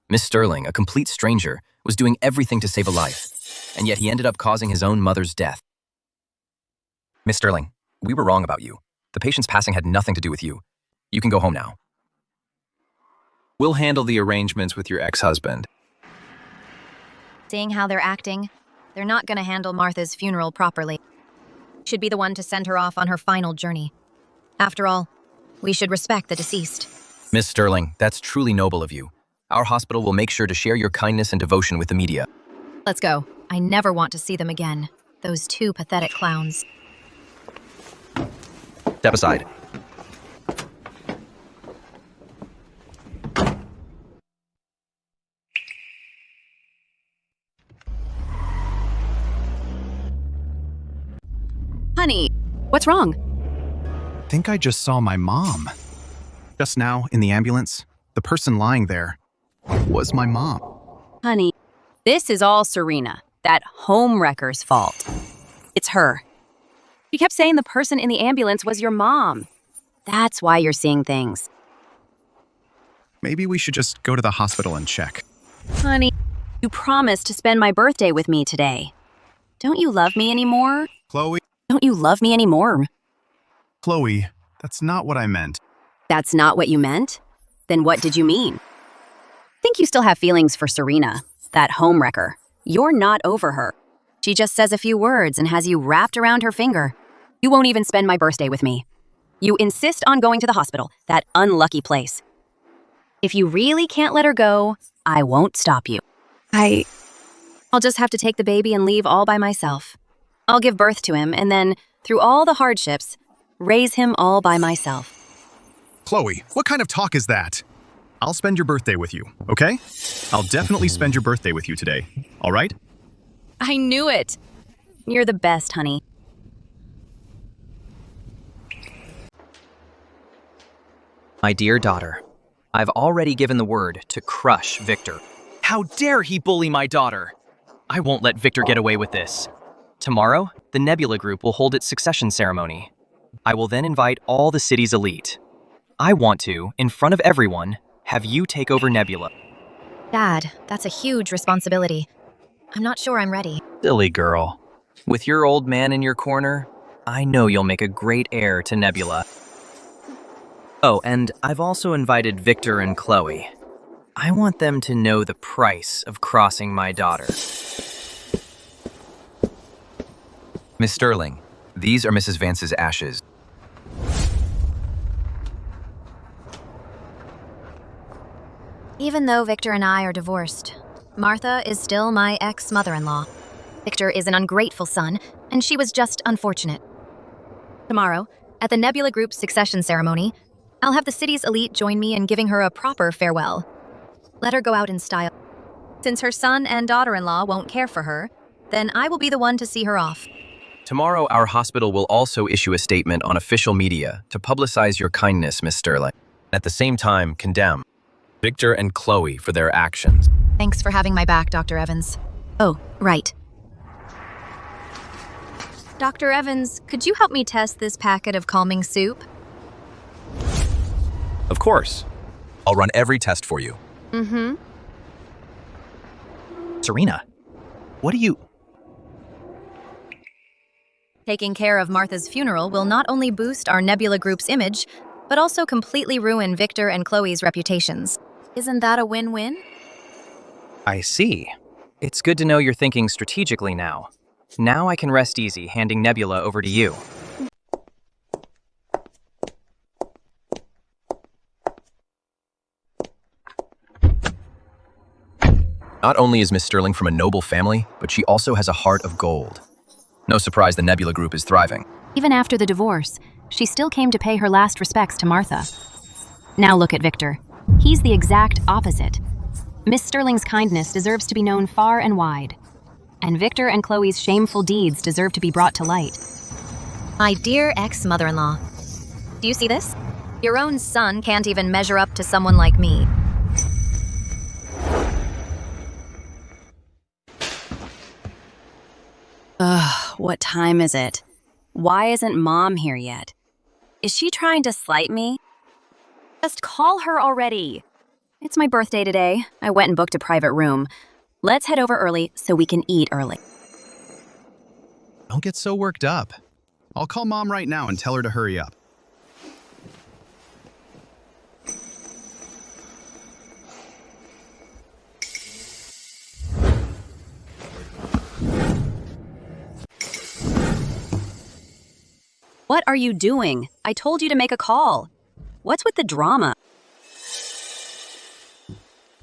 I: Miss Sterling, a complete stranger, was doing everything to save a life, and yet he ended up causing his own mother's death. Miss Sterling, we were wrong about you. The patient's passing had nothing to do with you. You can go home now. We'll handle the arrangements with your ex-husband.
B: Seeing how they're acting, they're not going to handle Martha's funeral properly. Should be the one to send her off on her final journey. After all, we should respect the deceased.
I: Miss Sterling, that's truly noble of you. Our hospital will make sure to share your kindness and devotion with the media.
B: Let's go. I never want to see them again. Those two pathetic clowns.
I: Step aside.
A: Honey, what's wrong?
E: I think I just saw my mom. Just now, in the ambulance, the person lying there was my mom.
A: Honey, this is all Serena, that homewrecker's fault. It's her. She kept saying the person in the ambulance was your mom. That's why you're seeing things.
C: Maybe we should just go to the hospital and check.
A: Honey, you promised to spend my birthday with me today. Don't you love me anymore?
C: Chloe?
A: Don't you love me anymore?
C: Chloe, that's not what I meant.
A: That's not what you meant? Then what did you mean? Think you still have feelings for Serena, that homewrecker. You're not over her. She just says a few words and has you wrapped around her finger. You won't even spend my birthday with me. You insist on going to the hospital, that unlucky place. If you really can't let her go, I won't stop you. I'll just have to take the baby and leave all by myself. I'll give birth to him and then, through all the hardships, raise him all by myself.
C: Chloe, what kind of talk is that? I'll spend your birthday with you, okay? I'll definitely spend your birthday with you today, all right?
A: I knew it. You're the best, honey.
H: My dear daughter, I've already given the word to crush Victor. How dare he bully my daughter? I won't let Victor get away with this. Tomorrow, the Nebula Group will hold its succession ceremony. I will then invite all the city's elite. I want to, in front of everyone, have you take over Nebula.
B: Dad, that's a huge responsibility. I'm not sure I'm ready.
H: Silly girl. With your old man in your corner, I know you'll make a great heir to Nebula. Oh, and I've also invited Victor and Chloe. I want them to know the price of crossing my daughter.
I: Miss Sterling, these are Mrs. Vance's ashes.
B: Even though Victor and I are divorced, Martha is still my ex-mother-in-law. Victor is an ungrateful son, and she was just unfortunate. Tomorrow, at the Nebula Group's succession ceremony, I'll have the city's elite join me in giving her a proper farewell. Let her go out in style. Since her son and daughter-in-law won't care for her, then I will be the one to see her off.
I: Tomorrow, our hospital will also issue a statement on official media to publicize your kindness, Miss Sterling. At the same time, condemn Victor and Chloe for their actions.
B: Thanks for having my back, Dr. Evans.
A: Oh, right.
B: Dr. Evans, could you help me test this packet of calming soup?
I: Of course. I'll run every test for you.
B: Mm-hmm.
H: Serena, what do you...
B: Taking care of Martha's funeral will not only boost our Nebula Group's image, but also completely ruin Victor and Chloe's reputations. Isn't that a win-win?
H: I see. It's good to know you're thinking strategically now. Now I can rest easy handing Nebula over to you.
I: Not only is Miss Sterling from a noble family, but she also has a heart of gold. No surprise the Nebula Group is thriving.
A: Even after the divorce, she still came to pay her last respects to Martha. Now look at Victor. He's the exact opposite. Miss Sterling's kindness deserves to be known far and wide. And Victor and Chloe's shameful deeds deserve to be brought to light.
B: My dear ex-mother-in-law, do you see this? Your own son can't even measure up to someone like me.
A: Ugh, what time is it? Why isn't Mom here yet? Is she trying to slight me? Just call her already. It's my birthday today. I went and booked a private room. Let's head over early so we can eat early.
C: Don't get so worked up. I'll call Mom right now and tell her to hurry up.
A: What are you doing? I told you to make a call. What's with the drama?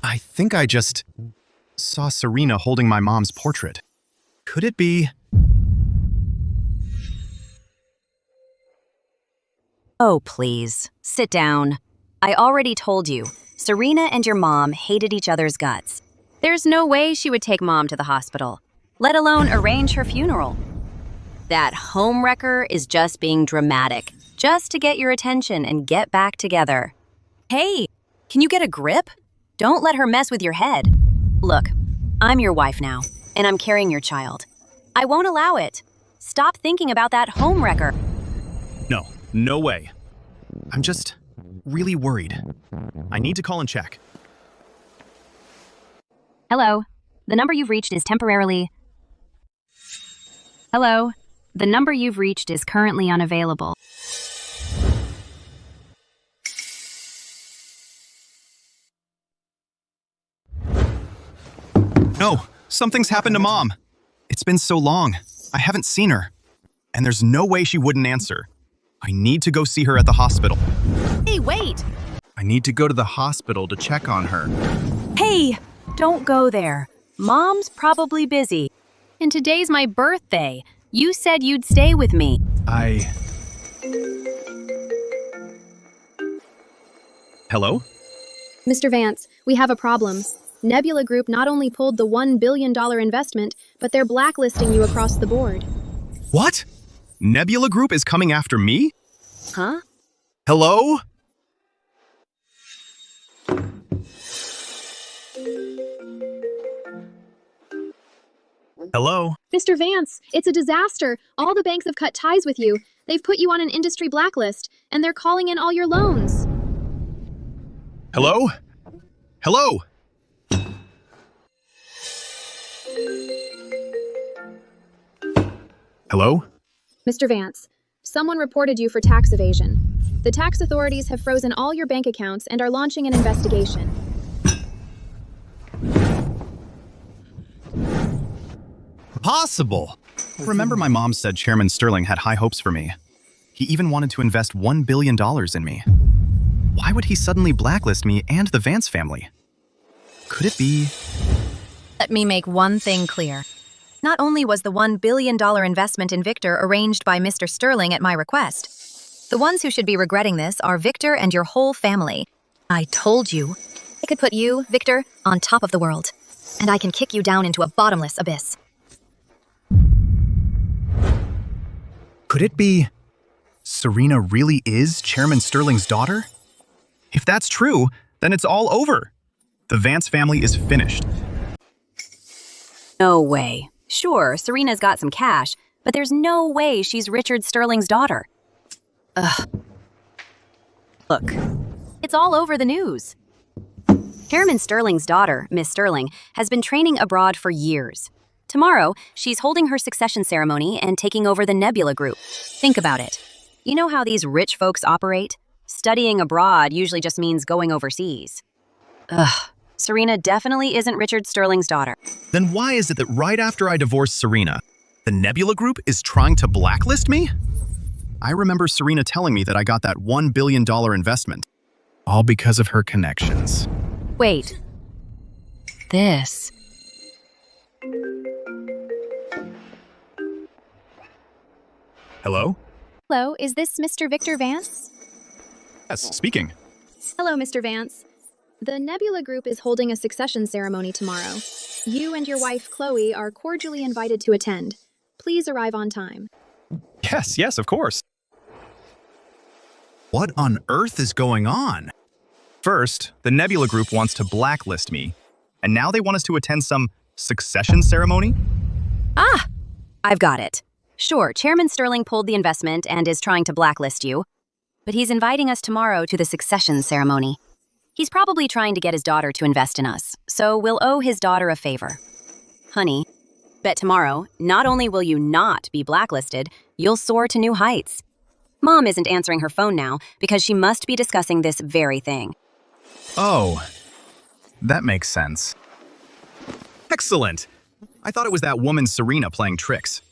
C: I think I just saw Serena holding my mom's portrait. Could it be?
A: Oh, please. Sit down. I already told you, Serena and your mom hated each other's guts. There's no way she would take Mom to the hospital, let alone arrange her funeral. That homewrecker is just being dramatic, just to get your attention and get back together. Hey, can you get a grip? Don't let her mess with your head. Look, I'm your wife now, and I'm carrying your child. I won't allow it. Stop thinking about that homewrecker.
E: No, no way. I'm just really worried. I need to call and check.
A: Hello. The number you've reached is temporarily... Hello. The number you've reached is currently unavailable.
E: No, something's happened to Mom. It's been so long. I haven't seen her. And there's no way she wouldn't answer. I need to go see her at the hospital.
A: Hey, wait!
C: I need to go to the hospital to check on her.
A: Hey! Don't go there. Mom's probably busy. And today's my birthday. You said you'd stay with me.
E: Hello?
D: Mr. Vance, we have a problem. Nebula Group not only pulled the $1 billion investment, but they're blacklisting you across the board.
E: What? Nebula Group is coming after me?
A: Huh?
E: Hello? Hello?
D: Mr. Vance, it's a disaster. All the banks have cut ties with you. They've put you on an industry blacklist, and they're calling in all your loans.
E: Hello? Hello? Hello?
D: Mr. Vance, someone reported you for tax evasion. The tax authorities have frozen all your bank accounts and are launching an investigation.
E: Possible. Remember my mom said Chairman Sterling had high hopes for me. He even wanted to invest $1 billion in me. Why would he suddenly blacklist me and the Vance family? Could it be...
B: Let me make one thing clear. Not only was the $1 billion investment in Victor arranged by Mr. Sterling at my request, the ones who should be regretting this are Victor and your whole family. I told you. I could put you, Victor, on top of the world, and I can kick you down into a bottomless abyss.
E: Could it be... Serena really is Chairman Sterling's daughter? If that's true, then it's all over. The Vance family is finished.
A: No way. Sure, Serena's got some cash, but there's no way she's Richard Sterling's daughter. Ugh. Look, it's all over the news. Chairman Sterling's daughter, Miss Sterling, has been training abroad for years. Tomorrow, she's holding her succession ceremony and taking over the Nebula Group. Think about it. You know how these rich folks operate? Studying abroad usually just means going overseas. Ugh. Serena definitely isn't Richard Sterling's daughter.
E: Then why is it that right after I divorced Serena, the Nebula Group is trying to blacklist me? I remember Serena telling me that I got that $1 billion investment. All because of her connections.
A: Wait. This.
E: Hello?
D: Hello, is this Mr. Victor Vance?
E: Yes, speaking.
D: Hello, Mr. Vance. The Nebula Group is holding a succession ceremony tomorrow. You and your wife, Chloe, are cordially invited to attend. Please arrive on time.
E: Yes, of course. What on earth is going on? First, the Nebula Group wants to blacklist me, and now they want us to attend some succession ceremony?
A: Ah! I've got it. Sure, Chairman Sterling pulled the investment and is trying to blacklist you, but he's inviting us tomorrow to the succession ceremony. He's probably trying to get his daughter to invest in us, so we'll owe his daughter a favor. Honey, bet tomorrow, not only will you not be blacklisted, you'll soar to new heights. Mom isn't answering her phone now because she must be discussing this very thing.
E: Oh, that makes sense. Excellent! I thought it was that woman Serena playing tricks.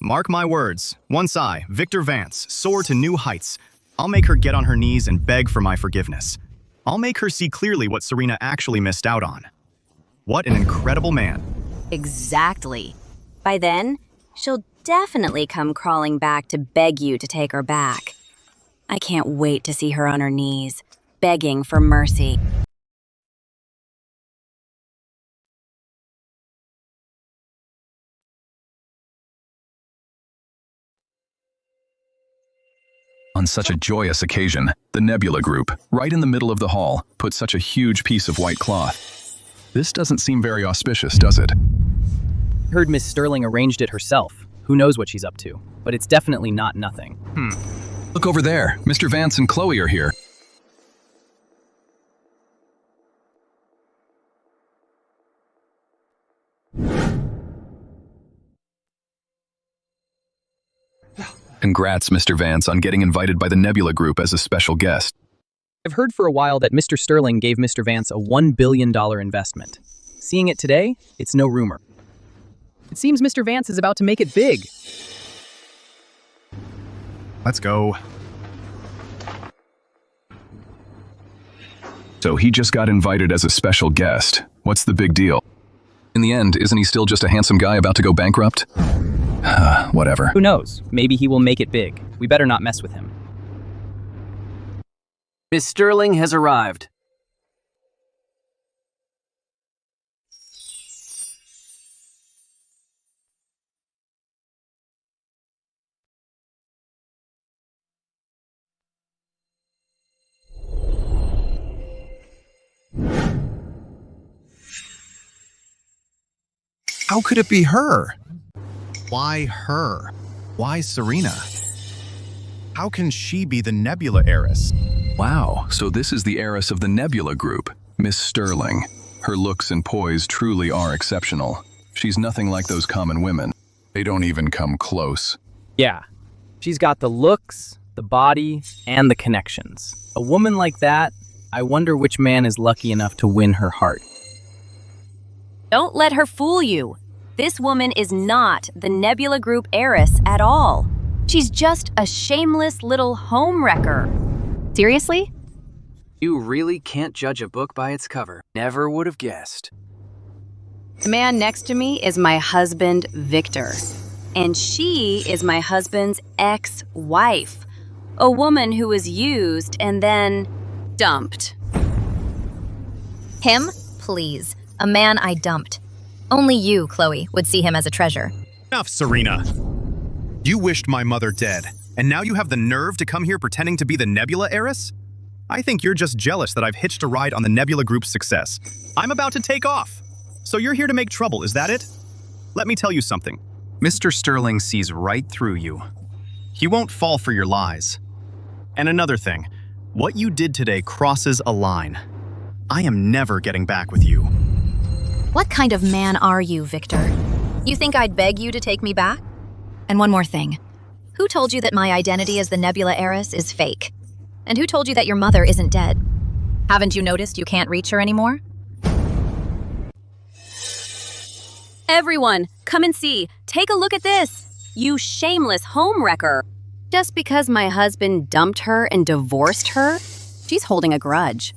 E: Mark my words, once I, Victor Vance, soar to new heights, I'll make her get on her knees and beg for my forgiveness. I'll make her see clearly what Serena actually missed out on. What an incredible man.
A: Exactly. By then, she'll definitely come crawling back to beg you to take her back. I can't wait to see her on her knees, begging for mercy.
F: On such a joyous occasion, the Nebula Group, right in the middle of the hall, put such a huge piece of white cloth. This doesn't seem very auspicious, does it?
H: Heard Miss Sterling arranged it herself. Who knows what she's up to, but it's definitely not nothing.
F: Look over there. Mr. Vance and Chloe are here. Congrats, Mr. Vance, on getting invited by the Nebula Group as a special guest.
H: I've heard for a while that Mr. Sterling gave Mr. Vance a $1 billion investment. Seeing it today, it's no rumor. It seems Mr. Vance is about to make it big.
E: Let's go.
F: So he just got invited as a special guest. What's the big deal? In the end, isn't he still just a handsome guy about to go bankrupt? Whatever.
H: Who knows? Maybe he will make it big. We better not mess with him.
K: Miss Sterling has arrived.
C: How could it be her? Why her? Why Serena? How can she be the Nebula heiress?
F: Wow, so this is the heiress of the Nebula Group, Miss Sterling. Her looks and poise truly are exceptional. She's nothing like those common women. They don't even come close.
H: Yeah, she's got the looks, the body, and the connections. A woman like that, I wonder which man is lucky enough to win her heart.
A: Don't let her fool you. This woman is not the Nebula Group heiress at all. She's just a shameless little homewrecker.
B: Seriously?
K: You really can't judge a book by its cover. Never would have guessed.
A: The man next to me is my husband, Victor. And she is my husband's ex-wife. A woman who was used and then dumped.
B: Him? Please. A man I dumped. Only you, Chloe, would see him as a treasure.
E: Enough, Serena. You wished my mother dead, and now you have the nerve to come here pretending to be the Nebula heiress? I think you're just jealous that I've hitched a ride on the Nebula Group's success. I'm about to take off. So you're here to make trouble, is that it? Let me tell you something. Mr. Sterling sees right through you. He won't fall for your lies. And another thing, what you did today crosses a line. I am never getting back with you.
B: What kind of man are you, Victor? You think I'd beg you to take me back? And one more thing. Who told you that my identity as the Nebula heiress is fake? And who told you that your mother isn't dead? Haven't you noticed you can't reach her anymore?
A: Everyone, come and see. Take a look at this. You shameless homewrecker. Just because my husband dumped her and divorced her, she's holding a grudge.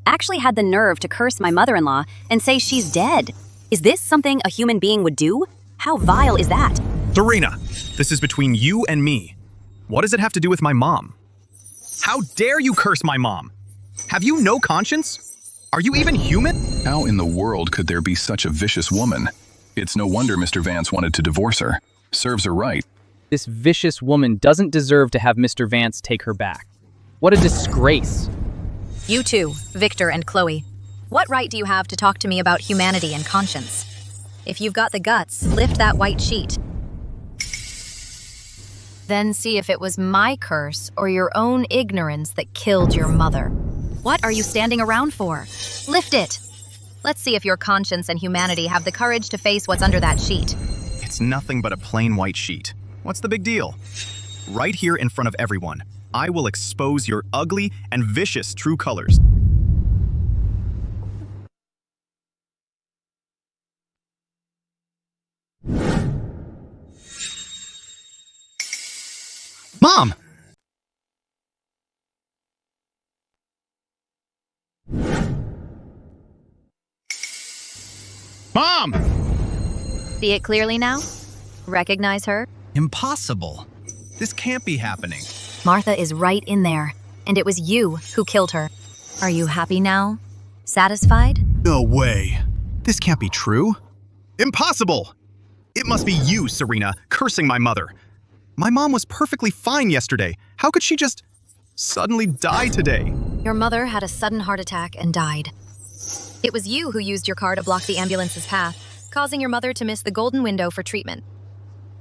A: Actually had the nerve to curse my mother-in-law and say she's dead. Is this something a human being would do? How vile is that?
E: Serena, this is between you and me. What does it have to do with my mom? How dare you curse my mom? Have you no conscience? Are you even human?
F: How in the world could there be such a vicious woman? It's no wonder Mr. Vance wanted to divorce her. Serves her right.
H: This vicious woman doesn't deserve to have Mr. Vance take her back. What a disgrace.
B: You two, Victor and Chloe. What right do you have to talk to me about humanity and conscience? If you've got the guts, lift that white sheet. Then see if it was my curse or your own ignorance that killed your mother. What are you standing around for? Lift it. Let's see if your conscience and humanity have the courage to face what's under that sheet.
E: It's nothing but a plain white sheet. What's the big deal? Right here in front of everyone, I will expose your ugly and vicious true colors. Mom! Mom!
B: See it clearly now? Recognize her?
E: Impossible. This can't be happening.
B: Martha is right in there, and it was you who killed her. Are you happy now? Satisfied?
E: No way. This can't be true. Impossible! It must be you, Serena, cursing my mother. My mom was perfectly fine yesterday. How could she just suddenly die today?
B: Your mother had a sudden heart attack and died. It was you who used your car to block the ambulance's path, causing your mother to miss the golden window for treatment.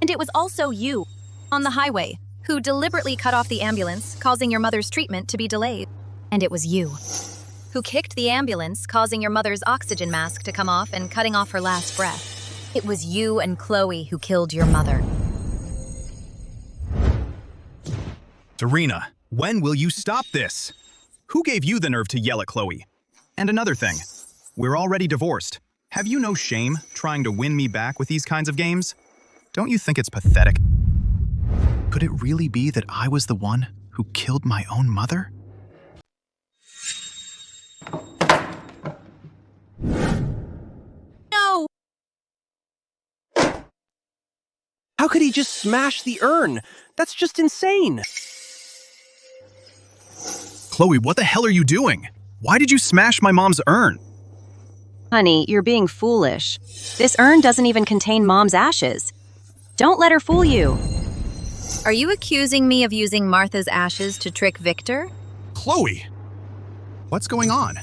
B: And it was also you, on the highway, who deliberately cut off the ambulance, causing your mother's treatment to be delayed. And it was you, who kicked the ambulance, causing your mother's oxygen mask to come off and cutting off her last breath. It was you and Chloe who killed your mother.
E: Serena, when will you stop this? Who gave you the nerve to yell at Chloe? And another thing, we're already divorced. Have you no shame trying to win me back with these kinds of games? Don't you think it's pathetic? Could it really be that I was the one who killed my own mother?
B: No!
L: How could he just smash the urn? That's just insane.
E: Chloe, what the hell are you doing? Why did you smash my mom's urn?
A: Honey, you're being foolish. This urn doesn't even contain Mom's ashes. Don't let her fool you.
B: Are you accusing me of using Martha's ashes to trick Victor?
E: Chloe! What's going on?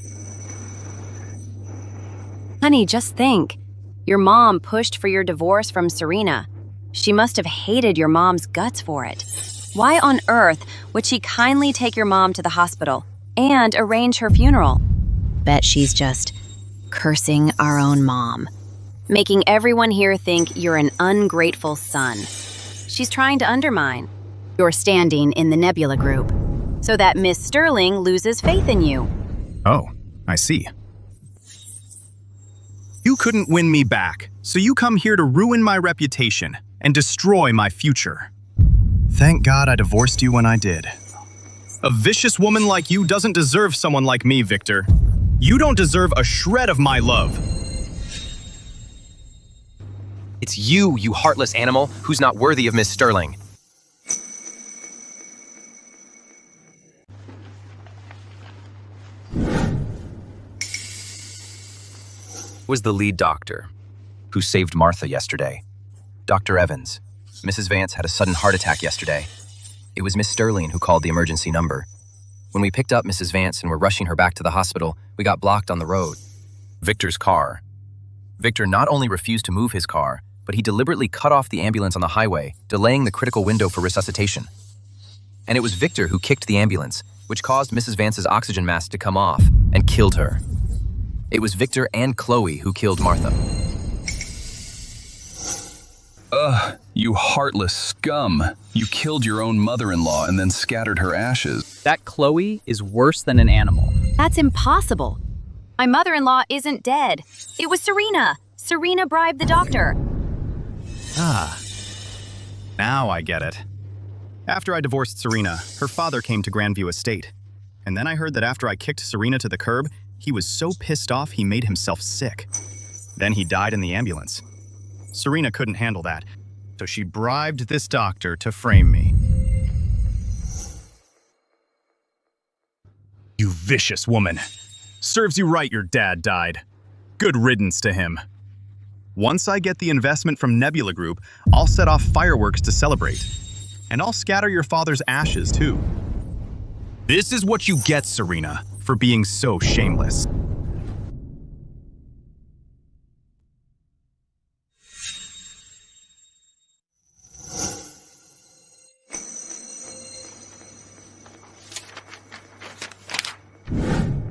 A: Honey, just think. Your mom pushed for your divorce from Serena. She must have hated your mom's guts for it. Why on earth would she kindly take your mom to the hospital and arrange her funeral? Bet she's just cursing our own mom, making everyone here think you're an ungrateful son. She's trying to undermine your standing in the Nebula group so that Miss Sterling loses faith in you.
E: Oh, I see. You couldn't win me back, so you come here to ruin my reputation and destroy my future. Thank God I divorced you when I did. A vicious woman like you doesn't deserve someone like me, Victor. You don't deserve a shred of my love.
I: It's you, you heartless animal, who's not worthy of Miss Sterling. Was the lead doctor who saved Martha yesterday. Dr. Evans. Mrs. Vance had a sudden heart attack yesterday. It was Miss Sterling who called the emergency number. When we picked up Mrs. Vance and were rushing her back to the hospital, we got blocked on the road. Victor's car. Victor not only refused to move his car, but he deliberately cut off the ambulance on the highway, delaying the critical window for resuscitation. And it was Victor who kicked the ambulance, which caused Mrs. Vance's oxygen mask to come off and killed her. It was Victor and Chloe who killed Martha.
M: Ugh, you heartless scum. You killed your own mother-in-law and then scattered her ashes.
N: That Chloe is worse than an animal.
A: That's impossible. My mother-in-law isn't dead. It was Serena. Serena bribed the doctor.
E: Ah, now I get it. After I divorced Serena, her father came to Grandview Estate. And then I heard that after I kicked Serena to the curb, he was so pissed off he made himself sick. Then he died in the ambulance. Serena couldn't handle that, so she bribed this doctor to frame me. You vicious woman. Serves you right your dad died. Good riddance to him. Once I get the investment from Nebula Group, I'll set off fireworks to celebrate. And I'll scatter your father's ashes, too. This is what you get, Serena, for being so shameless.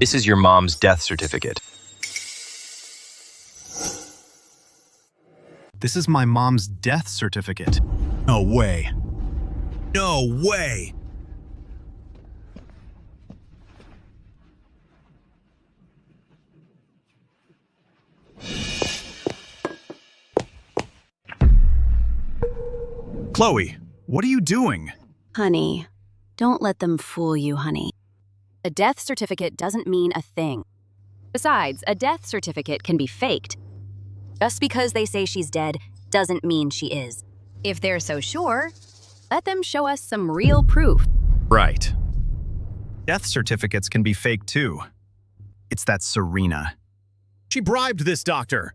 I: This is your mom's death certificate.
E: This is my mom's death certificate. No way. No way! Chloe, what are you doing?
A: Honey, don't let them fool you, honey. A death certificate doesn't mean a thing. Besides, a death certificate can be faked. Just because they say she's dead doesn't mean she is. If they're so sure, let them show us some real proof.
E: Right. Death certificates can be fake too. It's that Serena. She bribed this doctor.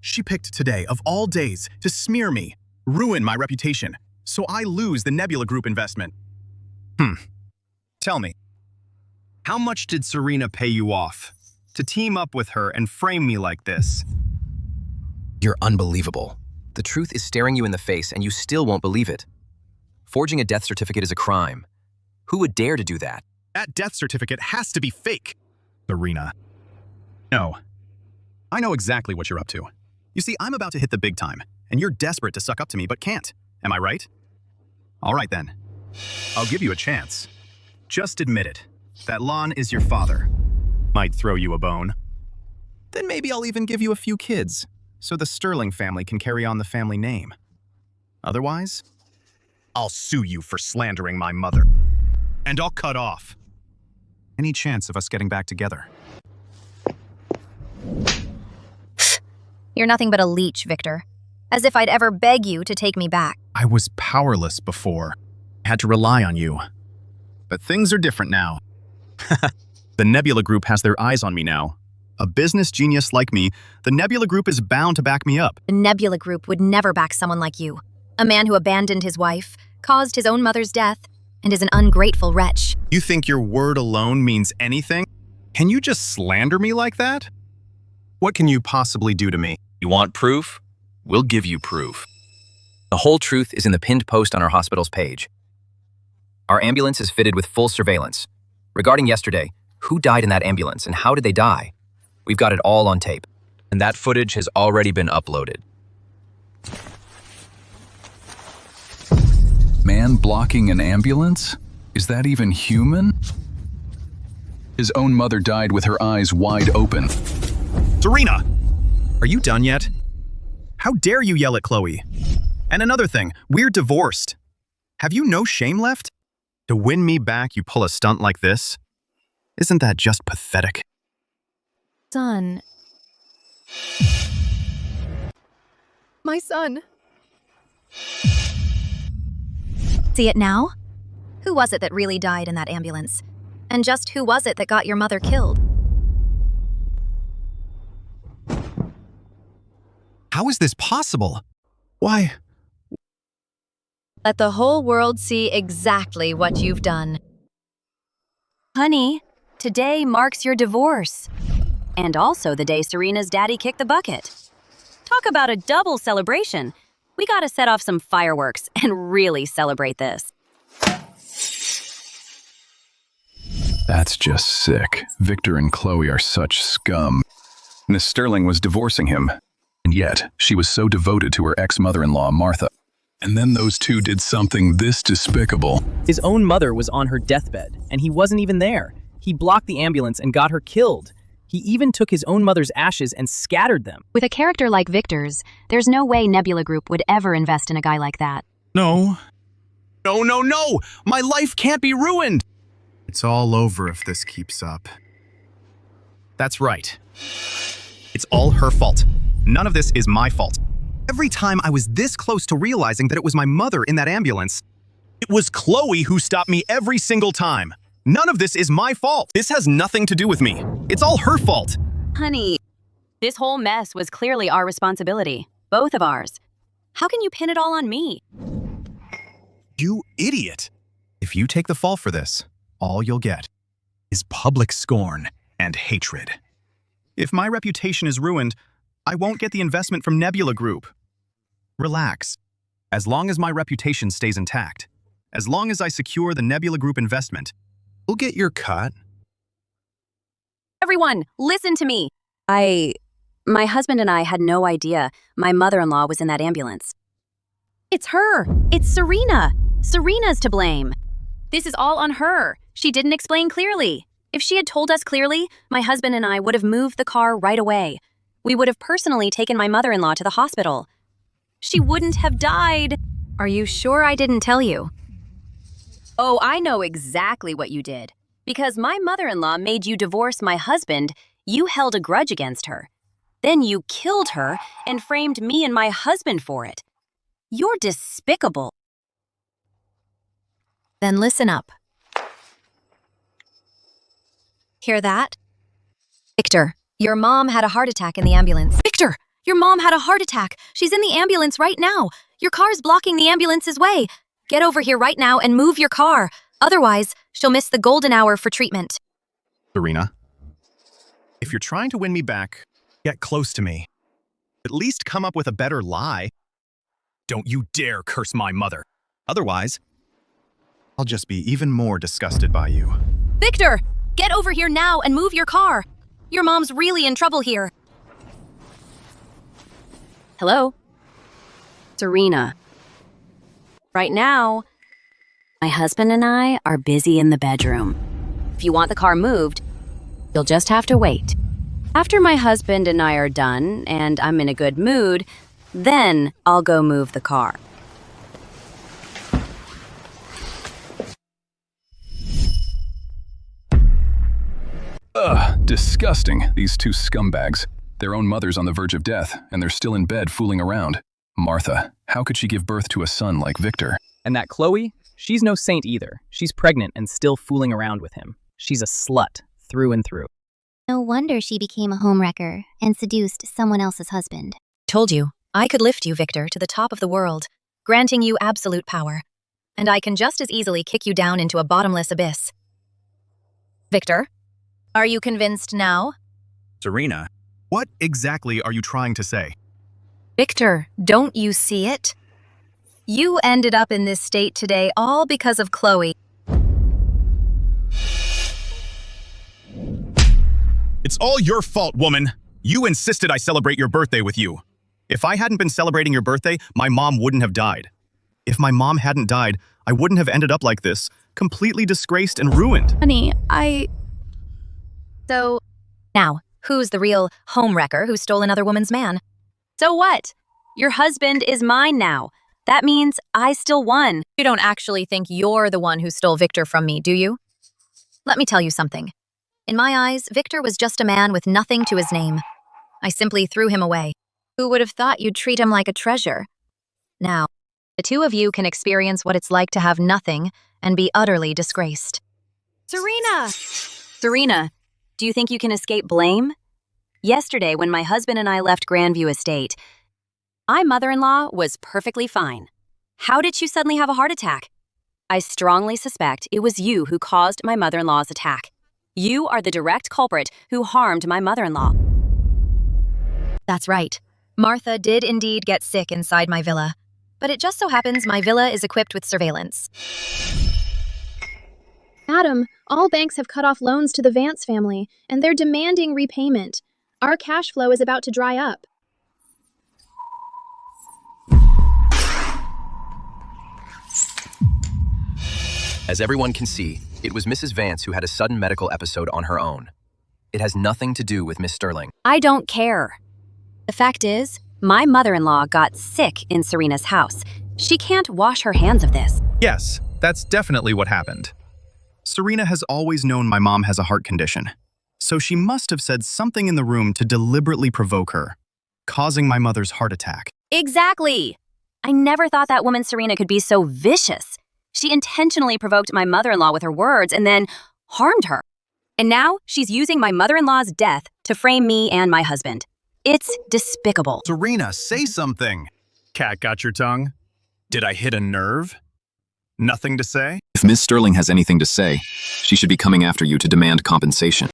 E: She picked today, of all days, to smear me, ruin my reputation, so I lose the Nebula Group investment. Tell me, how much did Serena pay you off to team up with her and frame me like this?
I: You're unbelievable. The truth is staring you in the face and you still won't believe it. Forging a death certificate is a crime. Who would dare to do that?
E: That death certificate has to be fake. Serena. No. I know exactly what you're up to. You see, I'm about to hit the big time, and you're desperate to suck up to me but can't. Am I right? All right then. I'll give you a chance. Just admit it. That Lon is your father. Might throw you a bone. Then maybe I'll even give you a few kids, so the Sterling family can carry on the family name. Otherwise, I'll sue you for slandering my mother. And I'll cut off any chance of us getting back together.
B: You're nothing but a leech, Victor. As if I'd ever beg you to take me back.
E: I was powerless before. I had to rely on you. But things are different now. The Nebula Group has their eyes on me now. A business genius like me, the Nebula Group is bound to back me up.
B: The Nebula Group would never back someone like you. A man who abandoned his wife, caused his own mother's death, and is an ungrateful wretch.
E: You think your word alone means anything? Can you just slander me like that? What can you possibly do to me?
I: You want proof? We'll give you proof. The whole truth is in the pinned post on our hospital's page. Our ambulance is fitted with full surveillance. Regarding yesterday, who died in that ambulance and how did they die? We've got it all on tape. And that footage has already been uploaded.
M: Man blocking an ambulance? Is that even human? His own mother died with her eyes wide open.
E: Serena! Are you done yet? How dare you yell at Chloe? And another thing, we're divorced. Have you no shame left? To win me back, you pull a stunt like this? Isn't that just pathetic?
G: Son. My son.
B: See it now? Who was it that really died in that ambulance? And just who was it that got your mother killed?
E: How is this possible? Why?
B: Let the whole world see exactly what you've done.
A: Honey, today marks your divorce. And also the day Serena's daddy kicked the bucket. Talk about a double celebration. We gotta set off some fireworks and really celebrate this.
M: That's just sick. Victor and Chloe are such scum. Miss Sterling was divorcing him, and yet she was so devoted to her ex-mother-in-law, Martha. And then those two did something this despicable.
N: His own mother was on her deathbed, and he wasn't even there. He blocked the ambulance and got her killed. He even took his own mother's ashes and scattered them.
A: With a character like Victor's, there's no way Nebula Group would ever invest in a guy like that.
E: No. No, no, no! My life can't be ruined! It's all over if this keeps up. That's right. It's all her fault. None of this is my fault. Every time I was this close to realizing that it was my mother in that ambulance, it was Chloe who stopped me every single time. None of this is my fault. This has nothing to do with me. It's all her fault.
A: Honey, this whole mess was clearly our responsibility. Both of ours. How can you pin it all on me?
E: You idiot. If you take the fall for this, all you'll get is public scorn and hatred. If my reputation is ruined, I won't get the investment from Nebula Group. Relax. As long as my reputation stays intact, as long as I secure the Nebula Group investment, you'll get your cut.
A: Everyone, listen to me. My husband and I had no idea my mother-in-law was in that ambulance. It's her. It's Serena. Serena's to blame. This is all on her. She didn't explain clearly. If she had told us clearly, my husband and I would have moved the car right away. We would have personally taken my mother-in-law to the hospital. She wouldn't have died.
B: Are you sure I didn't tell you?
A: Oh, I know exactly what you did. Because my mother-in-law made you divorce my husband, you held a grudge against her. Then you killed her and framed me and my husband for it. You're despicable.
B: Then listen up. Hear that? Victor, your mom had a heart attack in the ambulance. Victor, your mom had a heart attack. She's in the ambulance right now. Your car's blocking the ambulance's way. Get over here right now and move your car. Otherwise, she'll miss the golden hour for treatment.
E: Serena, if you're trying to win me back, get close to me. At least come up with a better lie.
C: Don't you dare curse my mother. Otherwise, I'll just be even more disgusted by you.
A: Victor, get over here now and move your car. Your mom's really in trouble here. Hello? Serena. Right now, my husband and I are busy in the bedroom. If you want the car moved, you'll just have to wait. After my husband and I are done and I'm in a good mood, then I'll go move the car.
M: Ugh, disgusting, these two scumbags. Their own mother's on the verge of death, and they're still in bed fooling around. Martha, how could she give birth to a son like Victor?
N: And that Chloe? She's no saint either. She's pregnant and still fooling around with him. She's a slut, through and through.
O: No wonder she became a homewrecker and seduced someone else's husband.
G: Told you, I could lift you, Victor, to the top of the world, granting you absolute power. And I can just as easily kick you down into a bottomless abyss.
B: Victor, are you convinced now?
C: Serena, what exactly are you trying to say?
G: Victor, don't you see it? You ended up in this state today all because of Chloe.
C: It's all your fault, woman. You insisted I celebrate your birthday with you. If I hadn't been celebrating your birthday, my mom wouldn't have died. If my mom hadn't died, I wouldn't have ended up like this, completely disgraced and ruined.
J: Honey,
B: So,
G: Now, who's the real homewrecker who stole another woman's man?
A: So what? Your husband is mine now. That means I still won.
B: you don't actually think you're the one who stole Victor from me, do you?
G: Let me tell you something. In my eyes, Victor was just a man with nothing to his name. I simply threw him away.
B: Who would have thought you'd treat him like a treasure?
G: Now, the two of you can experience what it's like to have nothing and be utterly disgraced.
A: Serena, do you think you can escape blame? Yesterday, when my husband and I left Grandview Estate, my mother-in-law was perfectly fine. How did she suddenly have a heart attack? I strongly suspect it was you who caused my mother-in-law's attack. You are the direct culprit who harmed my mother-in-law.
G: That's right. Martha did indeed get sick inside my villa. But it just so happens my villa is equipped with surveillance.
D: Adam, all banks have cut off loans to the Vance family, and they're demanding repayment. Our cash flow is about to dry up.
I: As everyone can see, it was Mrs. Vance who had a sudden medical episode on her own. It has nothing to do with Miss Sterling.
A: I don't care. The fact is, my mother-in-law got sick in Serena's house. She can't wash her hands of this.
C: Yes, that's definitely what happened. Serena has always known my mom has a heart condition, so she must have said something in the room to deliberately provoke her, causing my mother's heart attack.
A: Exactly. I never thought that woman Serena could be so vicious. She intentionally provoked my mother-in-law with her words and then harmed her. And now she's using my mother-in-law's death to frame me and my husband. It's despicable.
C: Serena, say something. Cat got your tongue? Did I hit a nerve? Nothing to say?
F: If Miss Sterling has anything to say, she should be coming after you to demand compensation.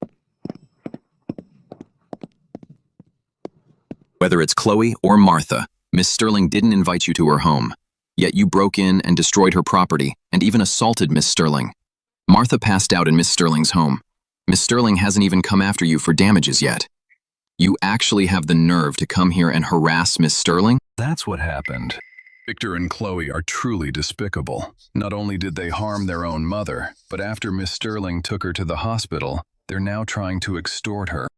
F: Whether it's Chloe or Martha, Miss Sterling didn't invite you to her home. Yet you broke in and destroyed her property and even assaulted Miss Sterling. Martha passed out in Miss Sterling's home. Miss Sterling hasn't even come after you for damages yet. You actually have the nerve to come here and harass Miss Sterling?
M: That's what happened. Victor and Chloe are truly despicable. Not only did they harm their own mother, but after Miss Sterling took her to the hospital, they're now trying to extort her.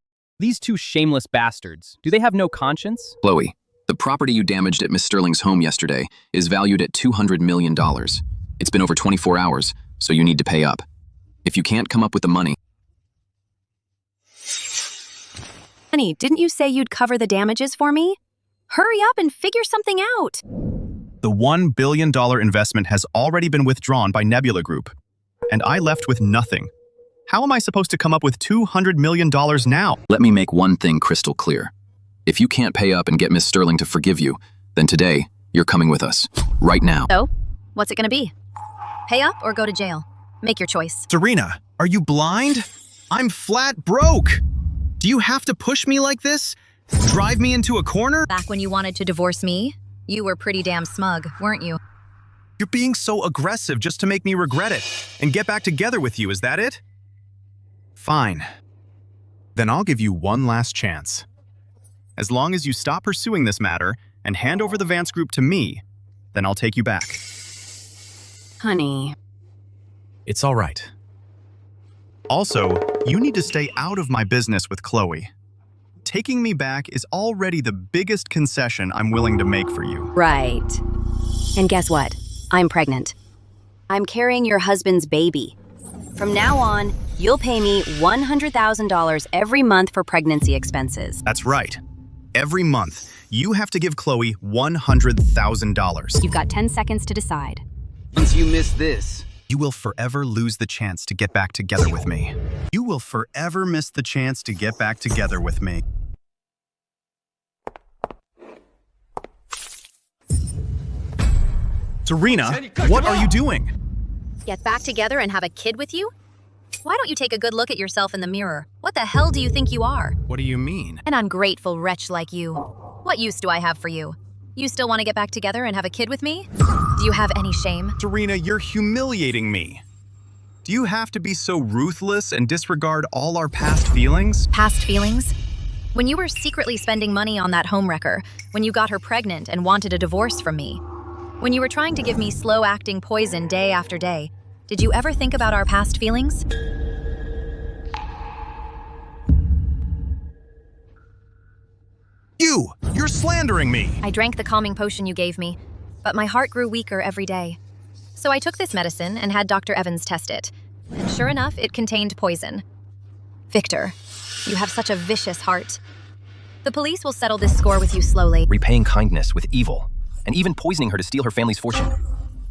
N: These two shameless bastards, do they have no conscience?
F: Chloe, the property you damaged at Miss Sterling's home yesterday is valued at $200 million. It's been over 24 hours, so you need to pay up. If you can't come up with the money...
A: Honey, didn't you say you'd cover the damages for me? Hurry up and figure something out.
C: The $1 billion investment has already been withdrawn by Nebula Group, and I left with nothing. How am I supposed to come up with $200 million now?
F: Let me make one thing crystal clear. If you can't pay up and get Miss Sterling to forgive you, then today, you're coming with us. Right now.
G: So, what's it gonna be? Pay up or go to jail? Make your choice.
C: Serena, are you blind? I'm flat broke. Do you have to push me like this? Drive me into a corner?
G: Back when you wanted to divorce me,
B: You were pretty damn smug, weren't you?
E: You're being so aggressive just to make me regret it and get back together with you, is that it? Fine. Then I'll give you one last chance. As long as you stop pursuing this matter and hand over the Vance Group to me, then I'll take you back.
A: Honey.
E: It's all right. Also, you need to stay out of my business with Chloe. Taking me back is already the biggest concession I'm willing to make for you.
A: Right. And guess what? I'm pregnant. I'm carrying your husband's baby. From now on, you'll pay me $100,000 every month for pregnancy expenses.
E: That's right. Every month, you have to give Chloe $100,000.
A: You've got 10 seconds to decide.
K: Once you miss this,
E: you will forever lose the chance to get back together with me. You will forever miss the chance to get back together with me. Serena, what are you doing?
B: Get back together and have a kid with you? Why don't you take a good look at yourself in the mirror? What the hell do you think you are?
E: What do you mean?
B: An ungrateful wretch like you. What use do I have for you? You still want to get back together and have a kid with me? Do you have any shame?
E: Serena, you're humiliating me. Do you have to be so ruthless and disregard all our past feelings?
B: Past feelings? When you were secretly spending money on that homewrecker, when you got her pregnant and wanted a divorce from me, when you were trying to give me slow-acting poison day after day, did you ever think about our past feelings?
E: You're slandering me!
B: I drank the calming potion you gave me, but my heart grew weaker every day. So I took this medicine and had Dr. Evans test it, and sure enough, it contained poison. Victor, you have such a vicious heart. The police will settle this score with you slowly.
I: Repaying kindness with evil, and even poisoning her to steal her family's fortune.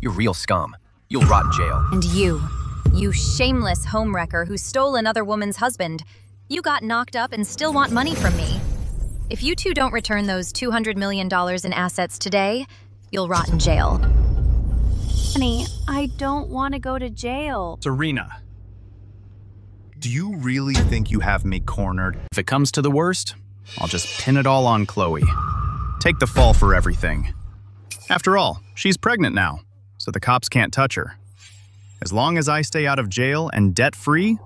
I: You're real scum. You'll rot in jail.
B: And you shameless homewrecker who stole another woman's husband, you got knocked up and still want money from me. If you two don't return those $200 million in assets today, you'll rot in jail.
J: Honey, I don't want to go to jail.
E: Serena, do you really think you have me cornered? If it comes to the worst, I'll just pin it all on Chloe. Take the fall for everything. After all, she's pregnant now, so the cops can't touch her. As long as I stay out of jail and debt-free,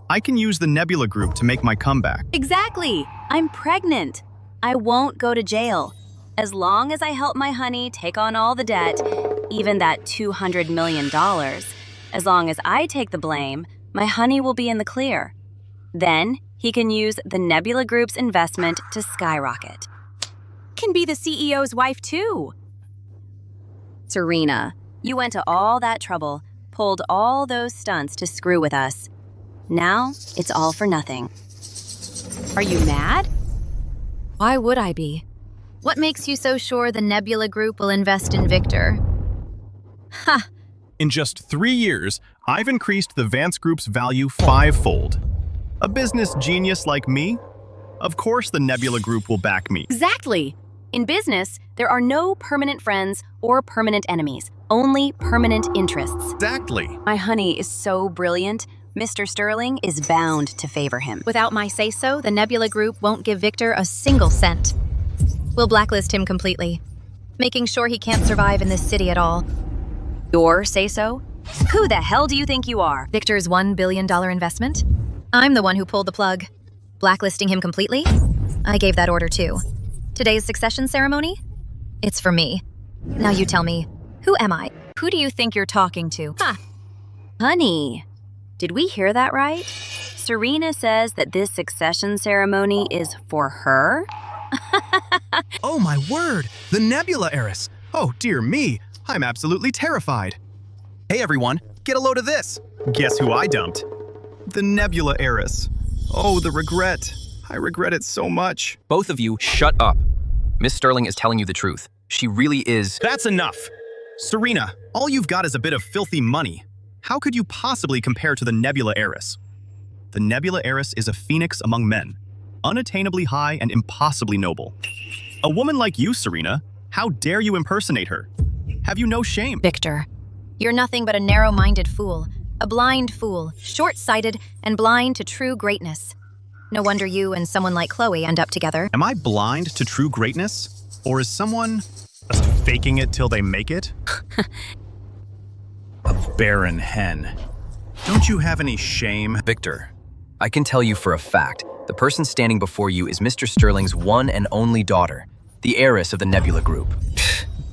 E: I can use the Nebula Group to make my comeback.
A: Exactly. I'm pregnant. I won't go to jail. As long as I help my honey take on all the debt, even that $200 million, as long as I take the blame, my honey will be in the clear. Then he can use the Nebula Group's investment to skyrocket. Can be the CEO's wife too. Serena, you went to all that trouble, pulled all those stunts to screw with us. Now, it's all for nothing. Are you mad?
B: Why would I be? What makes you so sure the Nebula Group will invest in Victor? Ha!
E: In just 3 years, I've increased the Vance Group's value 5-fold. A business genius like me? Of course the Nebula Group will back me.
A: Exactly. In business, there are no permanent friends or permanent enemies, only permanent interests.
E: Exactly.
A: My honey is so brilliant, Mr. Sterling is bound to favor him.
B: Without my say-so, the Nebula Group won't give Victor a single cent. We'll blacklist him completely, making sure he can't survive in this city at all.
A: Your say-so? Who the hell do you think you are?
B: Victor's $1 billion investment? I'm the one who pulled the plug. Blacklisting him completely? I gave that order too. Today's succession ceremony? It's for me. Now you tell me, who am I? Who do you think you're talking to? Ha!
A: Honey, did we hear that right? Serena says that this succession ceremony is for her?
E: Oh my word! The Nebula heiress! Oh dear me, I'm absolutely terrified. Hey everyone, get a load of this! Guess who I dumped? The Nebula heiress. Oh, the regret. I regret it so much.
I: Both of you, shut up. Miss Sterling is telling you the truth. She really is...
E: That's enough! Serena, all you've got is a bit of filthy money. How could you possibly compare to the Nebula heiress? The Nebula heiress is a phoenix among men, unattainably high and impossibly noble. A woman like you, Serena, how dare you impersonate her? Have you no shame?
B: Victor, you're nothing but a narrow-minded fool, a blind fool, short-sighted and blind to true greatness. No wonder you and someone like Chloe end up together.
E: Am I blind to true greatness? Or is someone just
C: Faking it till they make it? A barren hen. Don't you have any shame?
I: Victor, I can tell you for a fact, the person standing before you is Mr. Sterling's one and only daughter, the heiress of the Nebula Group.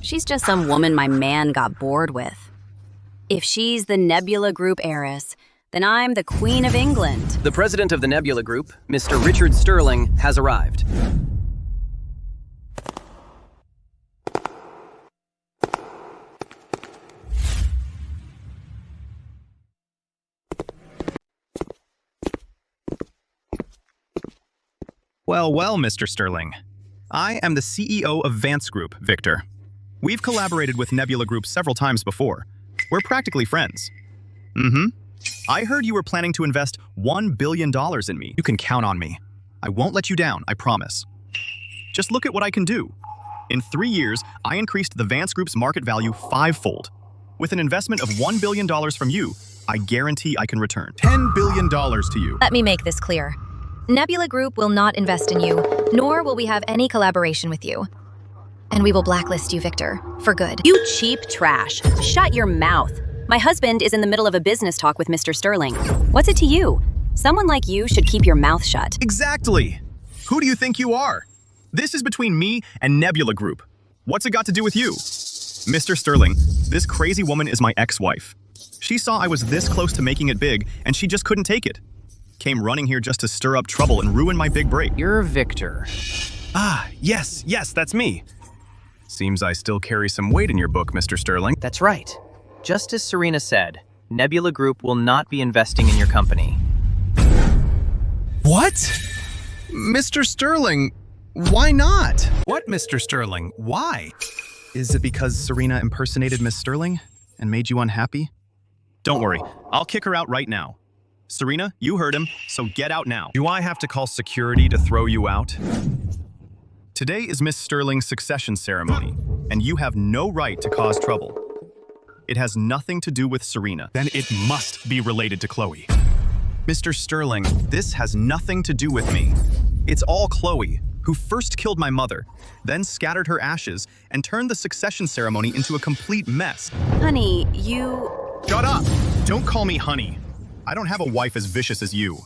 A: She's just some woman my man got bored with. If she's the Nebula Group heiress, then I'm the Queen of England.
K: The president of the Nebula Group, Mr. Richard Sterling, has arrived.
E: Well, Mr. Sterling. I am the CEO of Vance Group, Victor. We've collaborated with Nebula Group several times before. We're practically friends. I heard you were planning to invest $1 billion in me. You can count on me. I won't let you down, I promise. Just look at what I can do. In 3 years, I increased the Vance Group's market value 5-fold. With an investment of $1 billion from you, I guarantee I can return $10 billion to you.
B: Let me make this clear. Nebula Group will not invest in you, nor will we have any collaboration with you. And we will blacklist you, Victor, for good.
A: You cheap trash. Shut your mouth. My husband is in the middle of a business talk with Mr. Sterling. What's it to you? Someone like you should keep your mouth shut.
E: Exactly. Who do you think you are? This is between me and Nebula Group. What's it got to do with you? Mr. Sterling, this crazy woman is my ex-wife. She saw I was this close to making it big, and she just couldn't take it. Came running here just to stir up trouble and ruin my big break.
K: You're Victor.
E: Yes, that's me. Seems I still carry some weight in your book, Mr. Sterling.
H: That's right. Just as Serena said, Nebula Group will not be investing in your company.
E: What? Mr. Sterling, why not? What, Mr. Sterling? Why? Is it because Serena impersonated Miss Sterling and made you unhappy? Don't worry, I'll kick her out right now. Serena, you heard him, so get out now. Do I have to call security to throw you out? Today is Miss Sterling's succession ceremony, and you have no right to cause trouble. It has nothing to do with Serena. Then it must be related to Chloe. Mr. Sterling, this has nothing to do with me. It's all Chloe, who first killed my mother, then scattered her ashes, and turned the succession ceremony into a complete mess.
A: Honey, you...
E: Shut up! Don't call me honey. I don't have a wife as vicious as you.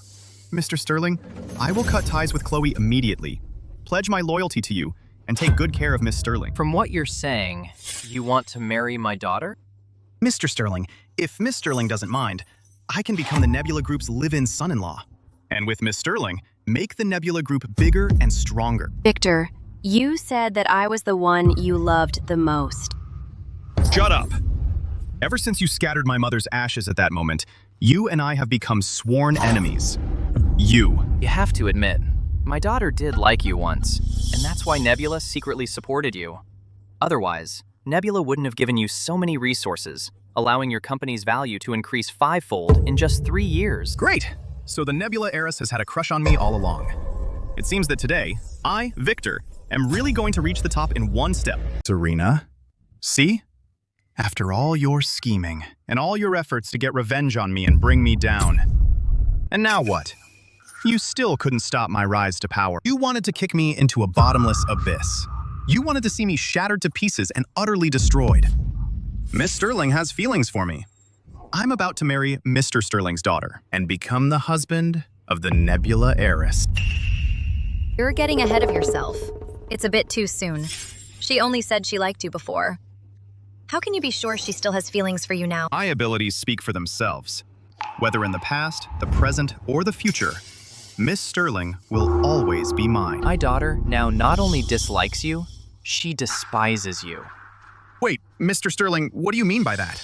E: Mr. Sterling, I will cut ties with Chloe immediately, pledge my loyalty to you, and take good care of Miss Sterling.
H: From what you're saying, you want to marry my daughter?
E: Mr. Sterling, if Miss Sterling doesn't mind, I can become the Nebula Group's live-in son-in-law. And with Miss Sterling, make the Nebula Group bigger and stronger.
A: Victor, you said that I was the one you loved the most.
E: Shut up! Ever since you scattered my mother's ashes at that moment, you and I have become sworn enemies. You
H: have to admit, my daughter did like you once, and that's why Nebula secretly supported you. Otherwise, Nebula wouldn't have given you so many resources, allowing your company's value to increase 5-fold in just 3 years.
E: Great! So the Nebula heiress has had a crush on me all along. It seems that today, I, Victor, am really going to reach the top in one step. Serena? See? After all your scheming, and all your efforts to get revenge on me and bring me down. And now what? You still couldn't stop my rise to power. You wanted to kick me into a bottomless abyss. You wanted to see me shattered to pieces and utterly destroyed. Miss Sterling has feelings for me. I'm about to marry Mr. Sterling's daughter and become the husband of the Nebula heiress.
B: You're getting ahead of yourself. It's a bit too soon. She only said she liked you before. How can you be sure she still has feelings for you now?
E: My abilities speak for themselves. Whether in the past, the present, or the future, Miss Sterling will always be mine.
H: My daughter now not only dislikes you, she despises you.
E: Wait, Mr. Sterling, what do you mean by that?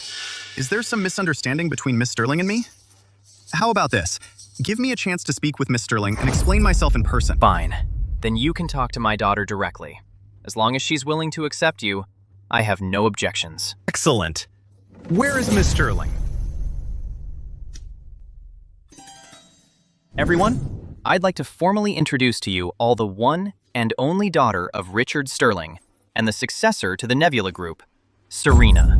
E: Is there some misunderstanding between Miss Sterling and me? How about this? Give me a chance to speak with Miss Sterling and explain myself in person.
H: Fine. Then you can talk to my daughter directly. As long as she's willing to accept you, I have no objections.
E: Excellent. Where is Miss Sterling?
H: Everyone, I'd like to formally introduce to you all the one and only daughter of Richard Sterling and the successor to the Nebula Group, Serena.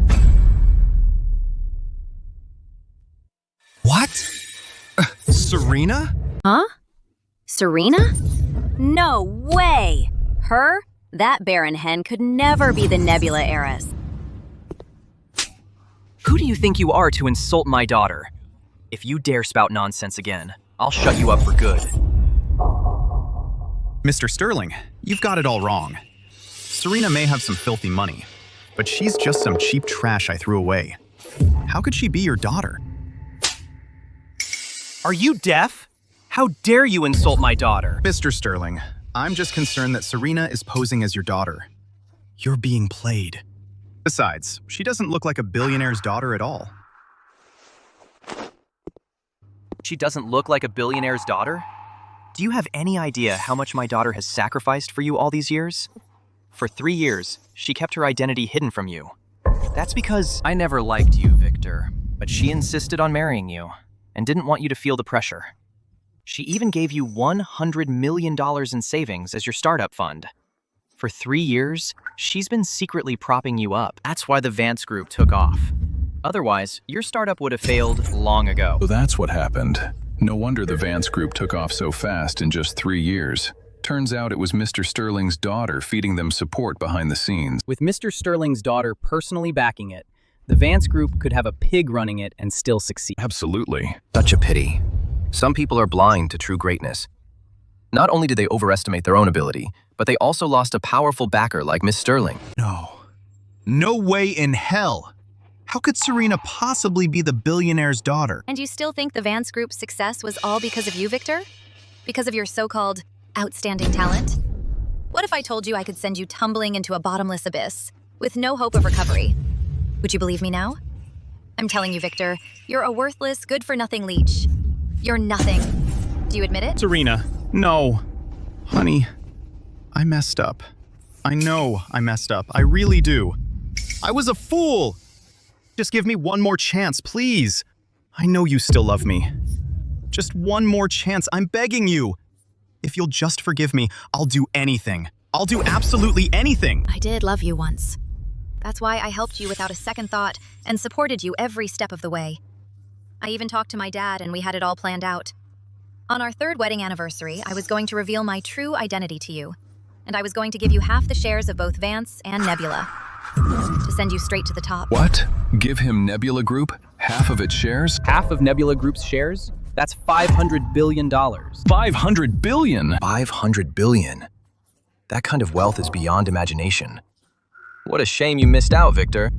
E: What? Serena?
A: Huh? Serena? No way! Her? That barren hen could never be the Nebula heiress.
H: Who do you think you are to insult my daughter? If you dare spout nonsense again, I'll shut you up for good.
E: Mr. Sterling, you've got it all wrong. Serena may have some filthy money, but she's just some cheap trash I threw away. How could she be your daughter?
H: Are you deaf? How dare you insult my daughter?
E: Mr. Sterling, I'm just concerned that Serena is posing as your daughter. You're being played. Besides, she doesn't look like a billionaire's daughter at all.
H: She doesn't look like a billionaire's daughter? Do you have any idea how much my daughter has sacrificed for you all these years? For 3 years, she kept her identity hidden from you. That's because I never liked you, Victor, but she insisted on marrying you and didn't want you to feel the pressure. She even gave you $100 million in savings as your startup fund. For 3 years, she's been secretly propping you up. That's why the Vance Group took off. Otherwise, your startup would have failed long ago.
M: So that's what happened. No wonder the Vance Group took off so fast in just 3 years. Turns out it was Mr. Sterling's daughter feeding them support behind the scenes.
N: With Mr. Sterling's daughter personally backing it, the Vance Group could have a pig running it and still succeed.
M: Absolutely.
I: Such a pity. Some people are blind to true greatness. Not only did they overestimate their own ability, but they also lost a powerful backer like Miss Sterling.
E: No. No way in hell. How could Serena possibly be the billionaire's daughter?
B: And you still think the Vance Group's success was all because of you, Victor? Because of your so-called outstanding talent? What if I told you I could send you tumbling into a bottomless abyss with no hope of recovery? Would you believe me now? I'm telling you, Victor, you're a worthless, good-for-nothing leech. You're nothing. Do you admit it?
E: Serena, no. Honey, I messed up. I know I messed up. I really do. I was a fool. Just give me one more chance, please. I know you still love me. Just one more chance, I'm begging you. If you'll just forgive me, I'll do anything. I'll do absolutely anything.
B: I did love you once. That's why I helped you without a second thought and supported you every step of the way. I even talked to my dad and we had it all planned out. On our 3rd wedding anniversary, I was going to reveal my true identity to you. And I was going to give you half the shares of both Vance and Nebula. To send you straight to the top.
M: What? Give him Nebula Group? Half of its shares?
N: Half of Nebula Group's shares? That's $500 billion.
M: $500 billion?
I: $500 billion. That kind of wealth is beyond imagination. What a shame you missed out, Victor.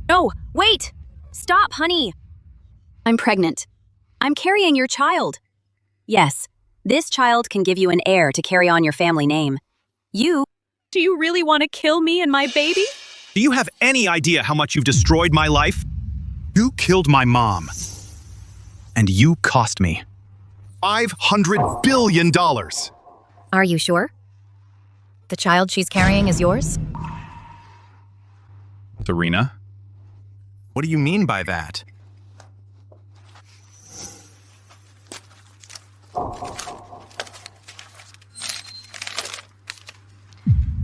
A: No, wait! Stop, honey! I'm pregnant. I'm carrying your child. Yes, this child can give you an heir to carry on your family name. Do you really want to kill me and my baby?
E: Do you have any idea how much you've destroyed my life? You killed my mom. And you cost me $500 billion.
B: Are you sure? The child she's carrying is yours?
E: Serena? What do you mean by that?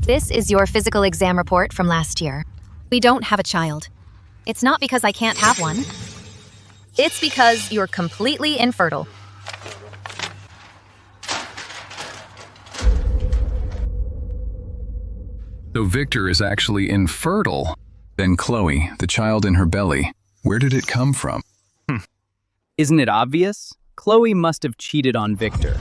B: This is your physical exam report from last year. We don't have a child. It's not because I can't have one. It's because you're completely infertile.
M: So Victor is actually infertile. Then Chloe, the child in her belly, where did it come from?
N: Isn't it obvious? Chloe must have cheated on Victor.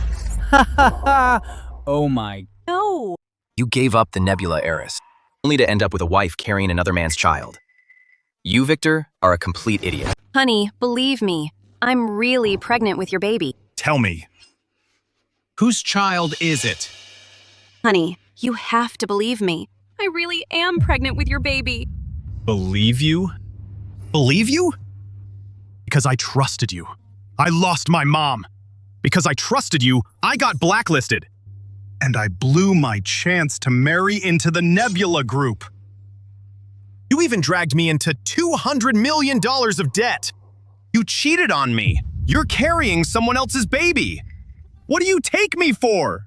N: Ha ha ha! Oh my.
A: No!
I: You gave up the Nebula heiress, only to end up with a wife carrying another man's child. You, Victor, are a complete idiot.
A: Honey, believe me, I'm really pregnant with your baby.
E: Tell me, whose child is it?
A: Honey, you have to believe me. I really am pregnant with your baby.
E: Believe you? Believe you? Because I trusted you. I lost my mom. Because I trusted you, I got blacklisted. And I blew my chance to marry into the Nebula Group. You even dragged me into $200 million of debt. You cheated on me. You're carrying someone else's baby. What do you take me for?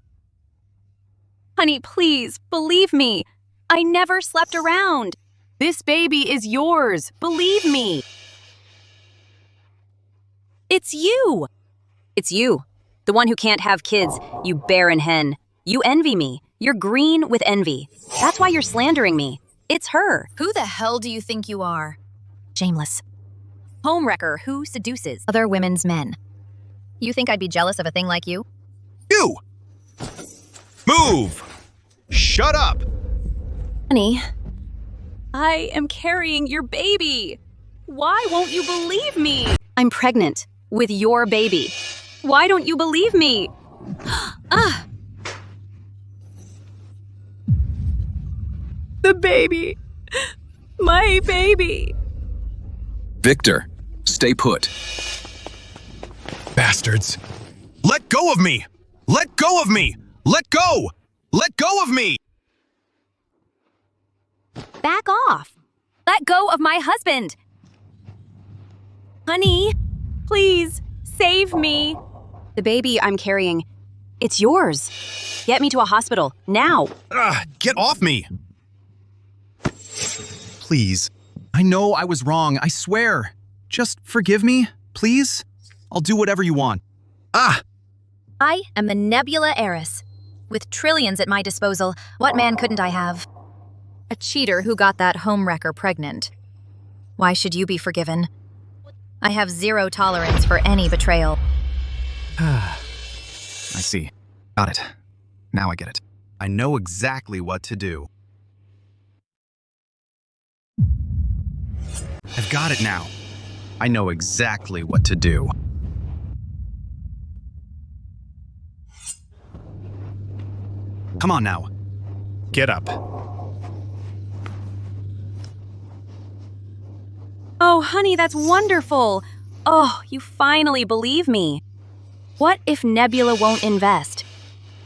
A: Honey, please, believe me. I never slept around. This baby is yours. Believe me. It's you! It's you, the one who can't have kids, you barren hen. You envy me. You're green with envy. That's why you're slandering me. It's her.
B: Who the hell do you think you are? Shameless.
A: Homewrecker who seduces
B: Other women's men. You think I'd be jealous of a thing like you?
E: You! Move! Shut up!
A: Honey, I am carrying your baby. Why won't you believe me? I'm pregnant with your baby. Why don't you believe me? The baby. My baby.
F: Victor, stay put.
E: Bastards! Let go of me! Let go of me! Let go! Let go of me!
A: Back off. Let go of my husband. Honey, please save me. The baby I'm carrying, it's yours. Get me to a hospital, now.
E: Get off me! Please. I know I was wrong, I swear. Just forgive me, please? I'll do whatever you want.
B: I am the Nebula heiress. With trillions at my disposal, what man couldn't I have? A cheater who got that homewrecker pregnant. Why should you be forgiven? I have zero tolerance for any betrayal.
E: I see. Got it. Now I get it. I know exactly what to do. I've got it now. I know exactly what to do. Come on now. Get up.
A: Oh, honey, that's wonderful. Oh, you finally believe me. What if Nebula won't invest?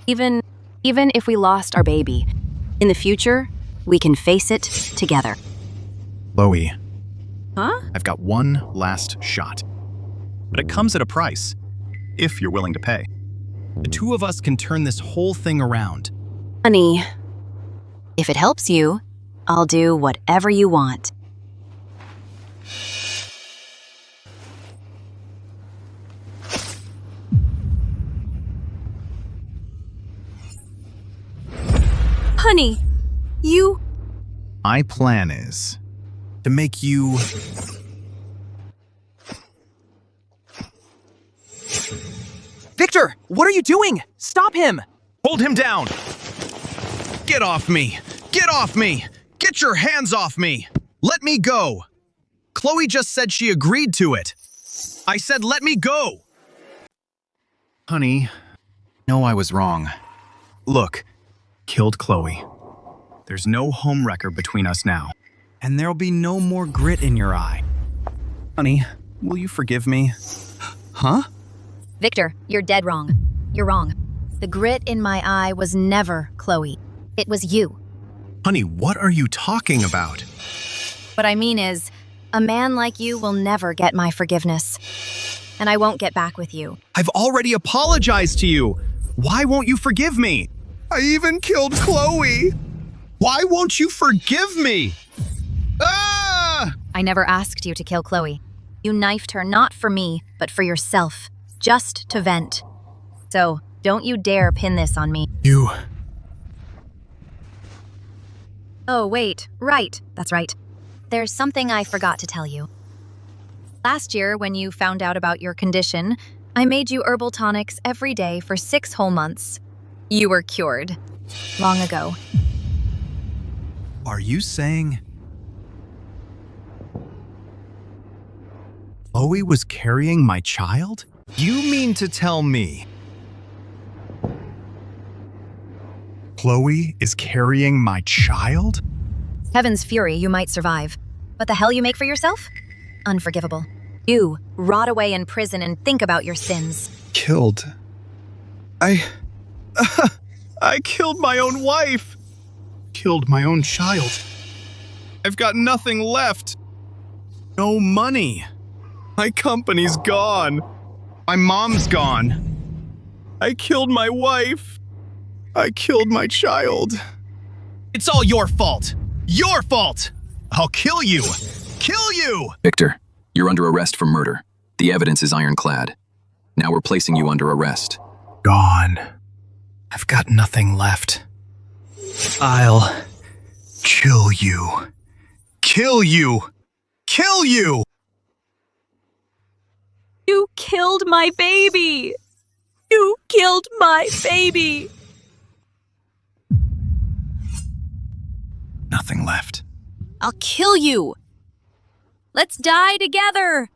A: Even if we lost our baby. In the future, we can face it together.
E: Chloe.
A: Huh?
E: I've got one last shot. But it comes at a price, if you're willing to pay. The two of us can turn this whole thing around.
A: Honey, if it helps you, I'll do whatever you want. Honey, you...
E: My plan is to make you...
N: Victor, what are you doing? Stop him!
E: Hold him down! Get off me! Get off me! Get your hands off me! Let me go! Chloe just said she agreed to it. I said let me go! Honey, no, I was wrong. Look, killed Chloe. There's no homewrecker between us now. And there'll be no more grit in your eye. Honey, will you forgive me? Huh?
B: Victor, you're dead wrong. You're wrong. The grit in my eye was never Chloe. It was you.
E: Honey, what are you talking about?
B: What I mean is, a man like you will never get my forgiveness. And I won't get back with you.
E: I've already apologized to you. Why won't you forgive me? I even killed Chloe. Why won't you forgive me? Ah!
B: I never asked you to kill Chloe. You knifed her not for me, but for yourself. Just to vent. So, don't you dare pin this on me.
E: You...
B: Oh, wait. Right. That's right. There's something I forgot to tell you. Last year, when you found out about your condition, I made you herbal tonics every day for 6 whole months. You were cured. Long ago.
E: Are you saying... Chloe was carrying my child? You mean to tell me... Chloe is carrying my child?
B: Heaven's fury, you might survive. But the hell you make for yourself? Unforgivable. You, rot away in prison and think about your sins.
E: Killed. I killed my own wife. Killed my own child. I've got nothing left. No money. My company's gone. My mom's gone. I killed my wife. I killed my child. It's all your fault. Your fault. I'll kill you. Kill you!
F: Victor, you're under arrest for murder. The evidence is ironclad. Now we're placing you under arrest.
E: Gone. I've got nothing left. I'll kill you. Kill you! Kill you!
A: You killed my baby! You killed my baby!
E: Nothing left.
A: I'll kill you! Let's die together!